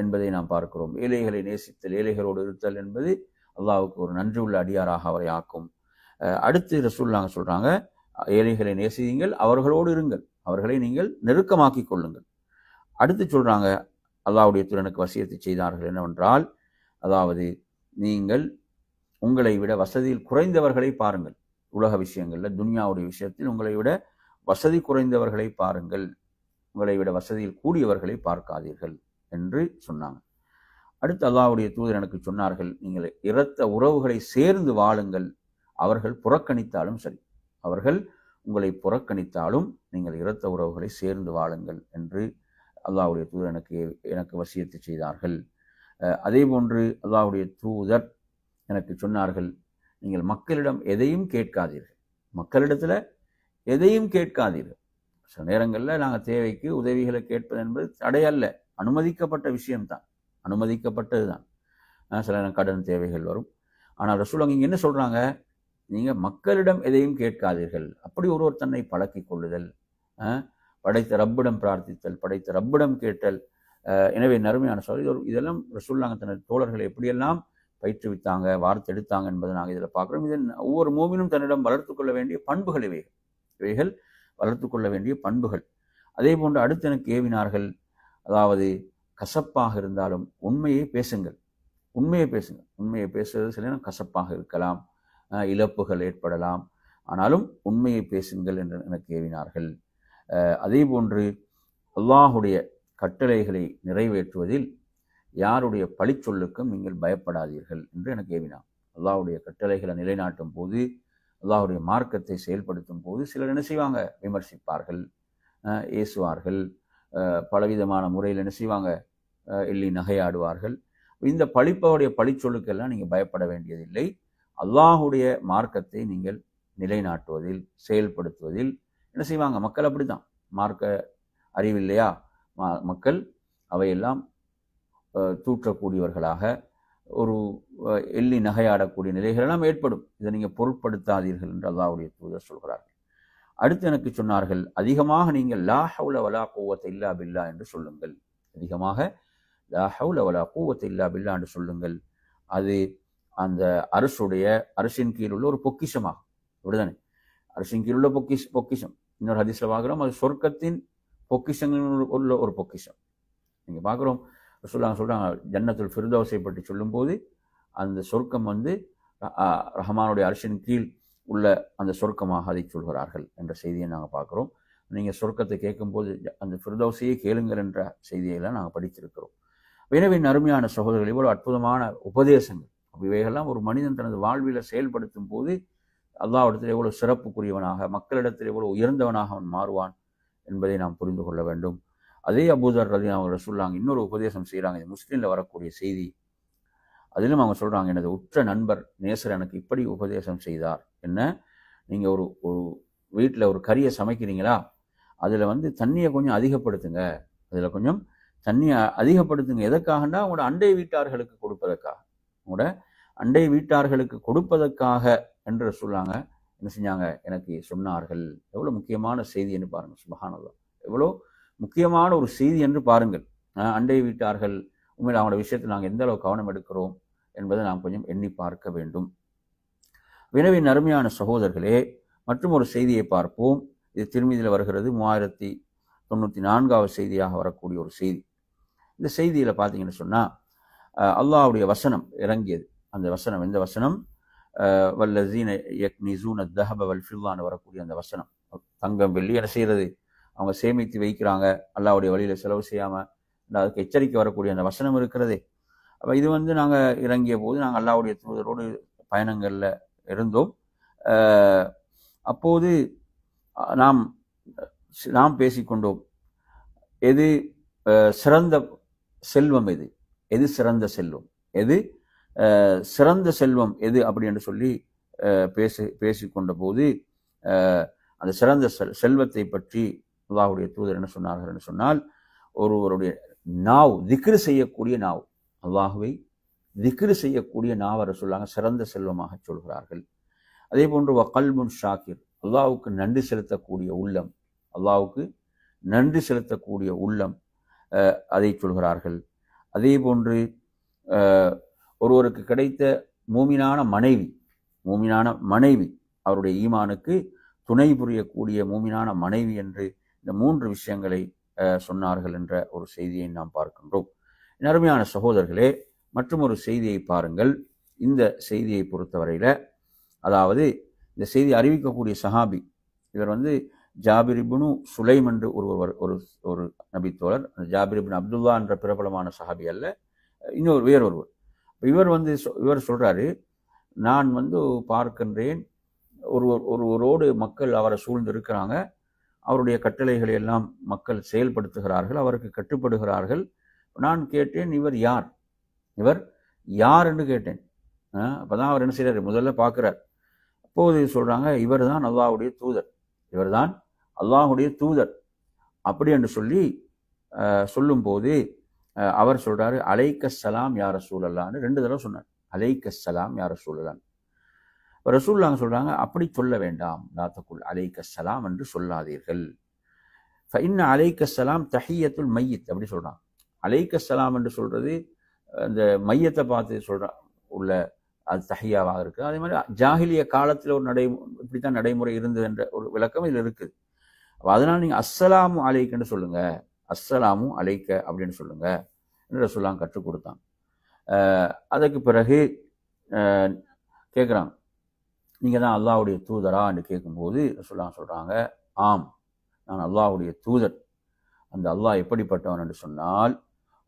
என்பதை நாம் பார்க்கிறோம். ஏழைகளை நேசித்தல், ஏழைகளோடு இருத்தல் என்பது அல்லாஹ்வுக்கு ஒரு நன்றி உள்ள அடியாராக அவரை ஆக்கும். அடுத்து ரசூலுல்லாஹ் சொல்றாங்க, ஏழைகளை நேசியுங்கள், அவர்களோடு இருங்கள், அவர்களை நீங்கள் நெருக்கமாக்கி கொள்ளுங்கள். அடுத்து சொல்றாங்க, அல்லாஹ்வுடைய தூதர் எனக்கு வசியத்தை செய்தார்கள் என்னவென்றால், அதாவது நீங்கள் உங்களை விட வசதியில் குறைந்தவர்களை பாருங்கள். உலக விஷயங்கள்ல, துன்யாவுடைய விஷயத்தில் உங்களை விட வசதி குறைந்தவர்களை பாருங்கள், உங்களை விட வசதியில் கூடியவர்களை பார்க்காதீர்கள் என்று சொன்னாங்க. அடுத்து அல்லாஹ்வுடைய தூதர் எனக்கு சொன்னார்கள், நீங்கள் இரத்த உறவுகளை சேர்ந்து வாழுங்கள், அவர்கள் புறக்கணித்தாலும் சரி, அவர்கள் உங்களை புறக்கணித்தாலும் நீங்கள் இரத்த உறவுகளை சேர்ந்து வாழுங்கள் என்று அல்லாஹ்வுடைய தூதர் எனக்கு வசியத்தை செய்தார்கள். அதே போன்று அல்லாஹ்வுடைய தூதர் எனக்கு சொன்னார்கள், நீங்கள் மக்களிடம் எதையும் கேட்காதீர்கள், மக்களிடத்துல எதையும் கேட்காதீர்கள். சில நேரங்களில் நாங்கள் தேவைக்கு உதவிகளை கேட்பது என்பது தடையல்ல, அனுமதிக்கப்பட்ட விஷயம்தான், அனுமதிக்கப்பட்டது தான். சில நேரம் கடன் தேவைகள் வரும். ஆனால் ரசூலுல்லாஹ் இங்கே என்ன சொல்றாங்க? நீங்க மக்களிடம் எதையும் கேட்காதீர்கள். அப்படி ஒருவர் தன்னை பழக்கி கொள்ளுதல், படைத்த ரப்பிடம் பிரார்த்தித்தல், படைத்த ரப்பிடம் கேட்டல். எனவே நறுமையான சொல், இதெல்லாம் ரசூலுல்லாஹ் தனது தோழர்களை எப்படியெல்லாம் பயிற்றுவித்தாங்க, வார்த்தெடுத்தாங்க என்பதை நாங்கள் இதில் பார்க்குறோம். இதை ஒவ்வொரு மூமினும் தன்னிடம் வளர்த்து கொள்ள வேண்டிய பண்புகள் இவைகள் வளர்த்து கொள்ள வேண்டிய பண்புகள். அதே போன்று அடுத்து எனக்கு ஏவினார்கள், அதாவது கசப்பாக இருந்தாலும் உண்மையை பேசுங்கள், உண்மையை பேசுங்கள். உண்மையை பேசுவது சில நேரம் கசப்பாக இருக்கலாம், இழப்புகள் ஏற்படலாம், ஆனாலும் உண்மையை பேசுங்கள் என்று எனக்கு ஏவினார்கள். அதே போன்று அல்லாஹுடைய கட்டளைகளை நிறைவேற்றுவதில் யாருடைய பழிச்சொல்லுக்கும் நீங்கள் பயப்படாதீர்கள் என்று எனக்கு ஏவினார். அல்லாஹுடைய கட்டளைகளை நிலைநாட்டும் போது, அல்லாஹுடைய மார்க்கத்தை செயல்படுத்தும் போது சிலர் என்ன செய்வாங்க? விமர்சிப்பார்கள், ஏசுவார்கள், பலவிதமான முறையில் என்ன செய்வாங்க? எள்ளி நகையாடுவார்கள். இந்த பழிப்பவருடைய பழிச்சொல்லுக்கெல்லாம் நீங்கள் பயப்பட வேண்டியதில்லை. அல்லாஹுடைய மார்க்கத்தை நீங்கள் நிலைநாட்டுவதில், செயல்படுத்துவதில் என்ன செய்வாங்க? மக்கள் அப்படித்தான். மார்க்க அறிவில்லையா? மக்கள் அவையெல்லாம் தூற்றக்கூடியவர்களாக, ஒரு எள்ளி நகையாடக்கூடிய நிலைகளெல்லாம் ஏற்படும். இதை நீங்கள் பொருட்படுத்தாதீர்கள் என்று அல்லாஹ்வுடைய தூதர் சொல்கிறார்கள். அடுத்து எனக்கு சொன்னார்கள், அதிகமாக நீங்கள் லா ஹவுல வலா குவத்த இல்லா பில்லா என்று சொல்லுங்கள். அதிகமாக லா ஹவுல வலா குவத்த இல்லா பில்லா என்று சொல்லுங்கள். அது அந்த அரசின் கீழ் உள்ள ஒரு பொக்கிஷமாகும். அப்படிதானே? அரசின் கீழ் உள்ள பொக்கிஷம். இன்னொரு ஹதீஸ்ல பார்க்கிறோம், அது சொர்க்கத்தின் பொக்கிஷங்கள் உள்ள ஒரு பொக்கிஷம். நீங்க பார்க்கிறோம், சொல்றாங்க ஜன்னத்துல் ஃபிர்தௌஸை பற்றி சொல்லும்போது அந்த சொர்க்கம் ரஹ்மானுடைய அரசின் கீழ் உள்ள அந்த சொர்க்கமாக அதை சொல்கிறார்கள் என்ற செய்தியை நாங்கள் பார்க்கிறோம். நீங்க சொர்க்கத்தை கேட்கும்போது அந்த ஃபிர்தௌஸையே கேளுங்கள் என்ற செய்தியெல்லாம் நாங்கள் படித்திருக்கிறோம். எனவே அருமையான சகோதரர்கள், இவ்வளவு அற்புதமான உபதேசங்கள், இவைகள்லாம் ஒரு மனிதன் தனது வாழ்வில செயல்படுத்தும் போது அல்லாஹ்விடத்தில் எவ்வளவு சிறப்புக்குரியவனாக, மக்களிடத்தில் எவ்வளவு உயர்ந்தவனாக அவன் மாறுவான் என்பதை நாம் புரிந்து கொள்ள வேண்டும். அதே அபூதர் ரலியல்லாஹு அன்ஹு சொல்றாங்க, இன்னொரு உபதேசம் செய்யறாங்க. இது முஸ்லிம்ல வரக்கூடிய செய்தி. அதிலும் அவங்க சொல்றாங்க, எனது உற்ற நண்பர் நேசர் எனக்கு இப்படி உபதேசம் செய்தார். என்ன? நீங்க ஒரு வீட்டில் ஒரு கறியை சமைக்கிறீங்களா, அதுல தண்ணியை கொஞ்சம் அதிகப்படுத்துங்க. அதுல கொஞ்சம் தண்ணியை அதிகப்படுத்துங்க. எதற்காகனா உங்களோட அண்டை வீட்டார்களுக்கு கொடுப்பதற்காக, உங்களோட அண்டை வீட்டார்களுக்கு கொடுப்பதற்காக என்று சொல்லாங்க. என்ன செஞ்சாங்க? எனக்கு சொன்னார்கள். எவ்வளவு முக்கியமான செய்தி என்று பாருங்க. சுப்ஹானல்லாஹ், எவ்வளவு முக்கியமான ஒரு செய்தி என்று பாருங்கள். அண்டை வீட்டார்கள் உண்மையில் அவங்களோட விஷயத்தில் நாங்கள் எந்த அளவு கவனம் எடுக்கிறோம் என்பதை நாம் கொஞ்சம் எண்ணி பார்க்க வேண்டும். எனவே அருமையான சகோதரர்களே, மற்றும் ஒரு செய்தியை பார்ப்போம். இது திருமீதியில் வருகிறது, 3094வது செய்தியாக வரக்கூடிய ஒரு செய்தி. இந்த செய்தியில பார்த்தீங்கன்னு சொன்னா, அல்லாஹ்வுடைய வசனம் இறங்கியது. அந்த வசனம் எந்த வசனம்? வல்லஸீன யக்னிஸூன அத்-தஹப வல் ஃபில்லான்னு வரக்கூடிய அந்த வசனம். தங்கம் வெள்ளி என்ன செய்யறது? அவங்க சேமித்து வைக்கிறாங்க, அல்லாஹ்வுடைய வழியில செலவு செய்யாம. அதுக்கு எச்சரிக்கை வரக்கூடிய அந்த வசனம் இருக்கிறதே. அப்ப இது நாங்கள் இறங்கிய போது நாங்கள் அல்லாஹ்வுடைய தூதரோடு பயணங்கள்ல இருந்தோம். அப்போது நாம் பேசிக்கொண்டோம், எது சிறந்த செல்வம், எது சிறந்த செல்வம், எது சிறந்த செல்வம் எது அப்படி என்று சொல்லி பேசிக்கொண்ட போது அந்த சிறந்த செல்வத்தை பற்றி அல்லாஹ்வுடைய தூதர் என்ன சொன்னார்கள் என்று சொன்னால், ஒருவருடைய நாவ், திக்ரு செய்யக்கூடிய நாவ், அல்லாஹுவை திக்ரு செய்யக்கூடிய நாவரை சொல்லாங்க சிறந்த செல்வமாக சொல்கிறார்கள். அதே போன்று வகல்புன் ஷாக்கிர், அல்லாஹ்வுக்கு நன்றி செலுத்தக்கூடிய உள்ளம், அல்லாஹ்வுக்கு நன்றி செலுத்தக்கூடிய உள்ளம், அதை சொல்கிறார்கள். அதே போன்று ஒருவருக்கு கிடைத்த மூமினான மனைவி, அவருடைய ஈமானுக்கு துணை புரியக்கூடிய மூமினான மனைவி என்று இந்த 3 விஷயங்களை சொன்னார்கள் என்ற ஒரு செய்தியை நாம் பார்க்கின்றோம். அருமையான சகோதரர்களே, மற்றும் ஒரு செய்தியை பாருங்கள். இந்த செய்தியை பொறுத்தவரையில, அதாவது இந்த செய்தி அறிவிக்கக்கூடிய சஹாபி, இவர் ஜாபிர் இப்னு சுலைம் என்று ஒரு நபித்தோழர். ஜாபிர் இப்னு அப்துல்லா என்ற பிரபலமான சஹாபி அல்ல, வேறொருவர். இவர் சொல்றாரு, நான் பார்க்கின்றேன் ஒருவரோடு மக்கள் அவரை சூழ்ந்து இருக்கிறாங்க, அவருடைய கட்டளைகளை எல்லாம் மக்கள் செயல்படுத்துகிறார்கள், அவருக்கு கட்டுப்படுகிறார்கள். நான் கேட்டேன், இவர் யார் என்று கேட்டேன். அப்பதான் அவர் என்ன செய்யறாரு? முதல்ல பார்க்கிறார். அப்போது சொல்றாங்க, இவர் தான் அல்லாஹ்வுடைய தூதர் அப்படி என்று சொல்லி சொல்லும் போது அவர் சொல்றாரு, அலைக்கஸ்ஸலாம் யா ரசூலல்லாஹ்னு 2 தடவை சொன்னார். அலைக்கஸ்ஸலாம் யா ரசூலல்லாஹ். ரசூலுல்லாஹ் சொல்றாங்க, அப்படி சொல்ல வேண்டாம், லா தகுல் அலைக்கஸ்ஸலாம் என்று சொல்லாதீர்கள். ஃபஇன்ன அலைக்கஸ்ஸலாம் தஹியத்துல் மையித் அப்படி சொல்றாங்க. அலைக்கஸ்ஸலாம் என்று சொல்றது அந்த மையத்தை பார்த்து உள்ள அது தஹியாவாக இருக்கு. அதே மாதிரி ஜாஹிலிய காலத்தில் ஒரு இப்படித்தான் நடைமுறை இருந்தது என்ற ஒரு விளக்கம் இதில் இருக்குது. அதனால நீங்க அஸ்ஸலாமு அலைக்கன்னு சொல்லுங்க, அஸ்ஸலாமு அலைக்க அப்படின்னு சொல்லுங்க என்று ரசூலுல்லாஹ் கற்றுக் கொடுத்தாங்க. அதுக்கு பிறகு கேட்குறாங்க, நீங்க தான் அல்லாஹ்வுடைய தூதரா என்று கேட்கும்போது ரசூலுல்லாஹ் சொல்றாங்க, ஆம், நான் அல்லாஹ்வுடைய தூதர். அந்த அல்லாஹ் எப்படிப்பட்டவன் என்று சொன்னால்,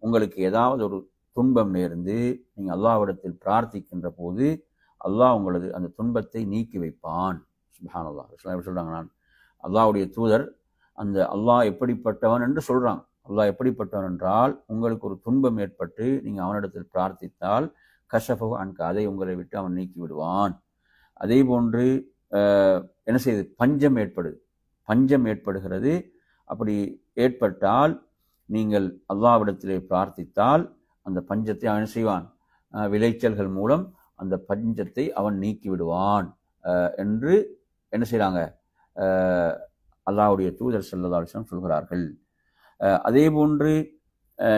உங்களுக்கு ஏதாவது ஒரு துன்பம் நேர்ந்து நீங்க அல்லாஹ்விடத்தில் பிரார்த்திக்கின்ற போது அல்லாஹ் உங்களது அந்த துன்பத்தை நீக்கி வைப்பான். சுப்ஹானல்லாஹ். சொல்றாங்க, நான் அல்லாஹ்வுடைய தூதர். அந்த அல்லாஹ் எப்படிப்பட்டவன் என்று சொல்றாங்க. அல்லாஹ் எப்படிப்பட்டவன் என்றால், உங்களுக்கு ஒரு துன்பம் ஏற்பட்டு நீங்க அவனிடத்தில் பிரார்த்தித்தால் கஷஃபஹு அன்க, அதை உங்களை விட்டு அவன் நீக்கி விடுவான். அதே போன்று என்ன செய்யுது? பஞ்சம் ஏற்படுகிறது. அப்படி ஏற்பட்டால் நீங்கள் அல்லாஹ்விடத்திலே பிரார்த்தித்தால் அந்த பஞ்சத்தை அவன் செய்வான், விளைச்சல்கள் மூலம் அந்த பஞ்சத்தை அவன் நீக்கி விடுவான் என்று என்ன செய்யறாங்க? அல்லாஹ்வுடைய தூதர் ஸல்லல்லாஹு அலைஹி வஸல்லம் சொல்கிறார்கள். அதே போன்று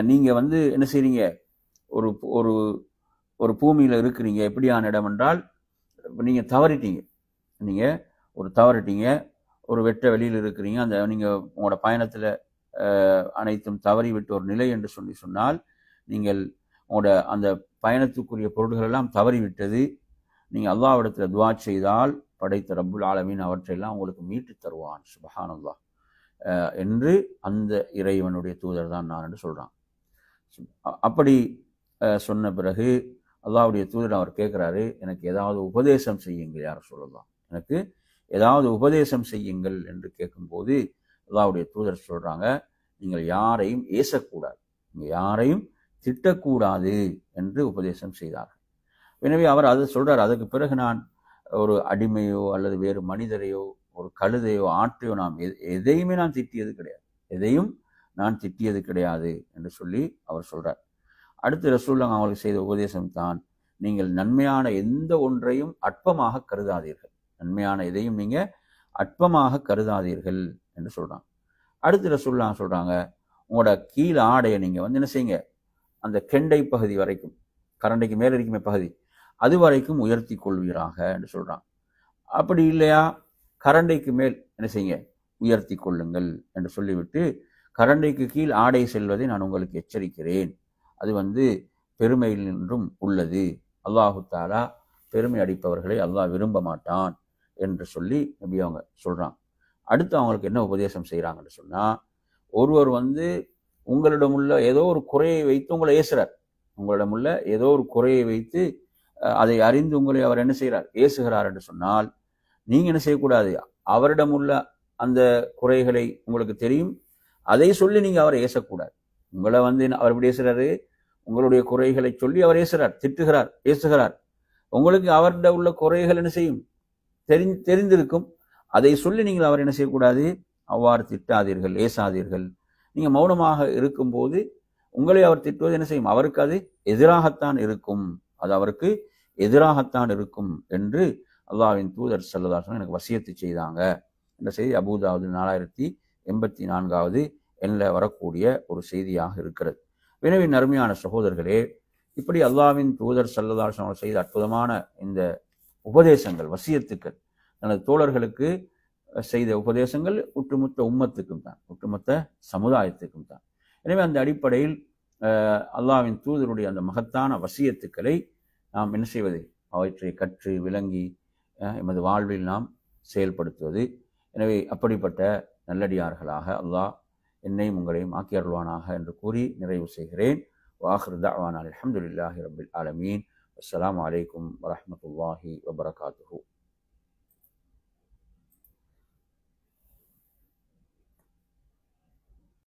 நீங்கள் என்ன செய்றீங்க, ஒரு ஒரு ஒரு பூமியில் இருக்கிறீங்க. எப்படியான இடம் என்றால், நீங்கள் தவறிட்டீங்க, ஒரு வெட்ட வெளியில் இருக்கிறீங்க. நீங்கள் உங்களோட பயணத்தில் அனைத்தும் தவறிவிட்ட ஒரு நிலை என்று சொன்னால், நீங்கள் உங்களோட அந்த பயணத்துக்குரிய பொருள்கள் எல்லாம் தவறிவிட்டது. நீங்கள் அல்லாஹ்விடத்தில் துஆ செய்தால் படைத்த ரப்புல் ஆலமீன் அவற்றையெல்லாம் உங்களுக்கு மீட்டு தருவான். சுப்ஹானல்லாஹ் என்று அந்த இறைவனுடைய தூதர் தான் நான் என்று சொல்கிறான். அப்படி சொன்ன பிறகு அல்லாஹ்வுடைய தூதர் அவர் கேட்குறாரு, எனக்கு ஏதாவது உபதேசம் செய்யுங்கள் யார் சொல்லலாம், எனக்கு ஏதாவது உபதேசம் செய்யுங்கள் என்று கேட்கும்போது அல்லாஹ்வுடைய தூதர் சொல்கிறாங்க, நீங்கள் யாரையும் ஏசக்கூடாது, நீங்கள் யாரையும் திட்டக்கூடாது என்று உபதேசம் செய்தார்கள். எனவே அவர் அதை சொல்கிறார். அதுக்கு பிறகு நான் ஒரு அடிமையோ அல்லது வேறு மனிதரையோ ஒரு கழுதையோ ஆட்டையோ எதையுமே நான் திட்டியது கிடையாது என்று சொல்லி அவர் சொல்கிறார். அடுத்து ரசூலுல்லாஹ் அவங்களுக்கு செய்த உபதேசம் தான், நீங்கள் நன்மையான எந்த ஒன்றையும் அற்பமாக கருதாதீர்கள், நன்மையான எதையும் நீங்கள் அற்பமாக கருதாதீர்கள் என்று சொல்கிறாங்க. அடுத்து ரசூலுல்லாஹ் சொல்கிறாங்க, உங்களோட கீழ் ஆடையை நீங்கள் என்ன செய்யுங்க, அந்த கெண்டை பகுதி வரைக்கும், கரண்டைக்கு மேலே இருக்குமே பகுதி, அது வரைக்கும் உயர்த்தி கொள்வீராக என்று சொல்கிறாங்க. அப்படி இல்லையா, கரண்டைக்கு மேல் என்ன செய்யுங்க, உயர்த்தி கொள்ளுங்கள் என்று சொல்லிவிட்டு, கரண்டைக்கு கீழ் ஆடை செல்வதை நான் உங்களுக்கு எச்சரிக்கிறேன், அது பெருமையில் நின்றும் உள்ளது, அல்லாஹு தஆலா பெருமை அடிப்பவர்களை அல்லாஹ் விரும்ப மாட்டான் என்று சொல்லி நபி அவங்க சொல்கிறாங்க. அடுத்து அவங்களுக்கு என்ன உபதேசம் செய்கிறாங்கன்னு சொன்னால், ஒருவர் உங்களிடம் உள்ள ஏதோ ஒரு குறையை வைத்து உங்களை ஏசுகிறார், உங்களிடமுள்ள ஏதோ ஒரு குறையை வைத்து அதை அறிந்து உங்களை அவர் என்ன செய்கிறார், ஏசுகிறார் என்று சொன்னால், நீங்கள் என்ன செய்யக்கூடாது, அவரிடம் உள்ள அந்த குறைகளை உங்களுக்கு தெரியும், அதை சொல்லி நீங்கள் அவரை ஏசக்கூடாது. உங்களை அவர் எப்படி ஏசுகிறாரு, உங்களுடைய குறைகளை சொல்லி அவர் ஏசுகிறார், திட்டுகிறார், ஏசுகிறார். உங்களுக்கு அவர்கிட்ட உள்ள குறைகள் என்ன செய்யும், தெரிந்திருக்கும், அதை சொல்லி நீங்கள் அவர் என்ன செய்யக்கூடாது, அவ்வாறு திட்டாதீர்கள், ஏசாதீர்கள். நீங்கள் மௌனமாக இருக்கும்போது உங்களை அவர் திட்டுவது என்ன செய்யும், அவருக்கு அது எதிராகத்தான் இருக்கும், அது அவருக்கு எதிராகத்தான் இருக்கும் என்று அல்லாஹ்வின் தூதர் ஸல்லல்லாஹு அலைஹி வஸல்லம் எனக்கு வசியத்து செய்தாங்க. இந்த செய்தி அபூதாவுது 4084 எண்ணில் வரக்கூடிய ஒரு செய்தியாக இருக்கிறது. எனவே நறுமையான சகோதரர்களே, இப்படி அல்லாஹ்வின் தூதர் ஸல்லல்லாஹு அலைஹி வஸல்லம் செய்த அற்புதமான இந்த உபதேசங்கள், வசியத்துக்கள், தனது தோழர்களுக்கு செய்த உபதேசங்கள் ஒட்டுமொத்த உம்மத்துக்கும் தான், ஒட்டுமொத்த சமுதாயத்துக்கும் தான். எனவே அந்த அடிப்படையில் அல்லாஹ்வின் தூதருடைய அந்த மகத்தான வசியத்துக்களை நாம் என்ன செய்வது, அவற்றை கற்று விளங்கி எமது வாழ்வில் நாம் செயல்படுத்துவது. எனவே அப்படிப்பட்ட நல்லடியார்களாக அல்லாஹ் என்னையும் உங்களையும் ஆக்கி அருள்வானாக என்று கூறி நிறைவு செய்கிறேன். வாஹிரு தஅவானா அல்ஹம்துலில்லாஹி ரப்பில் ஆலமீன். அஸ்ஸலாமு அலைக்கும் வரஹ்மத்துல்லாஹி வபரகாத்துஹு.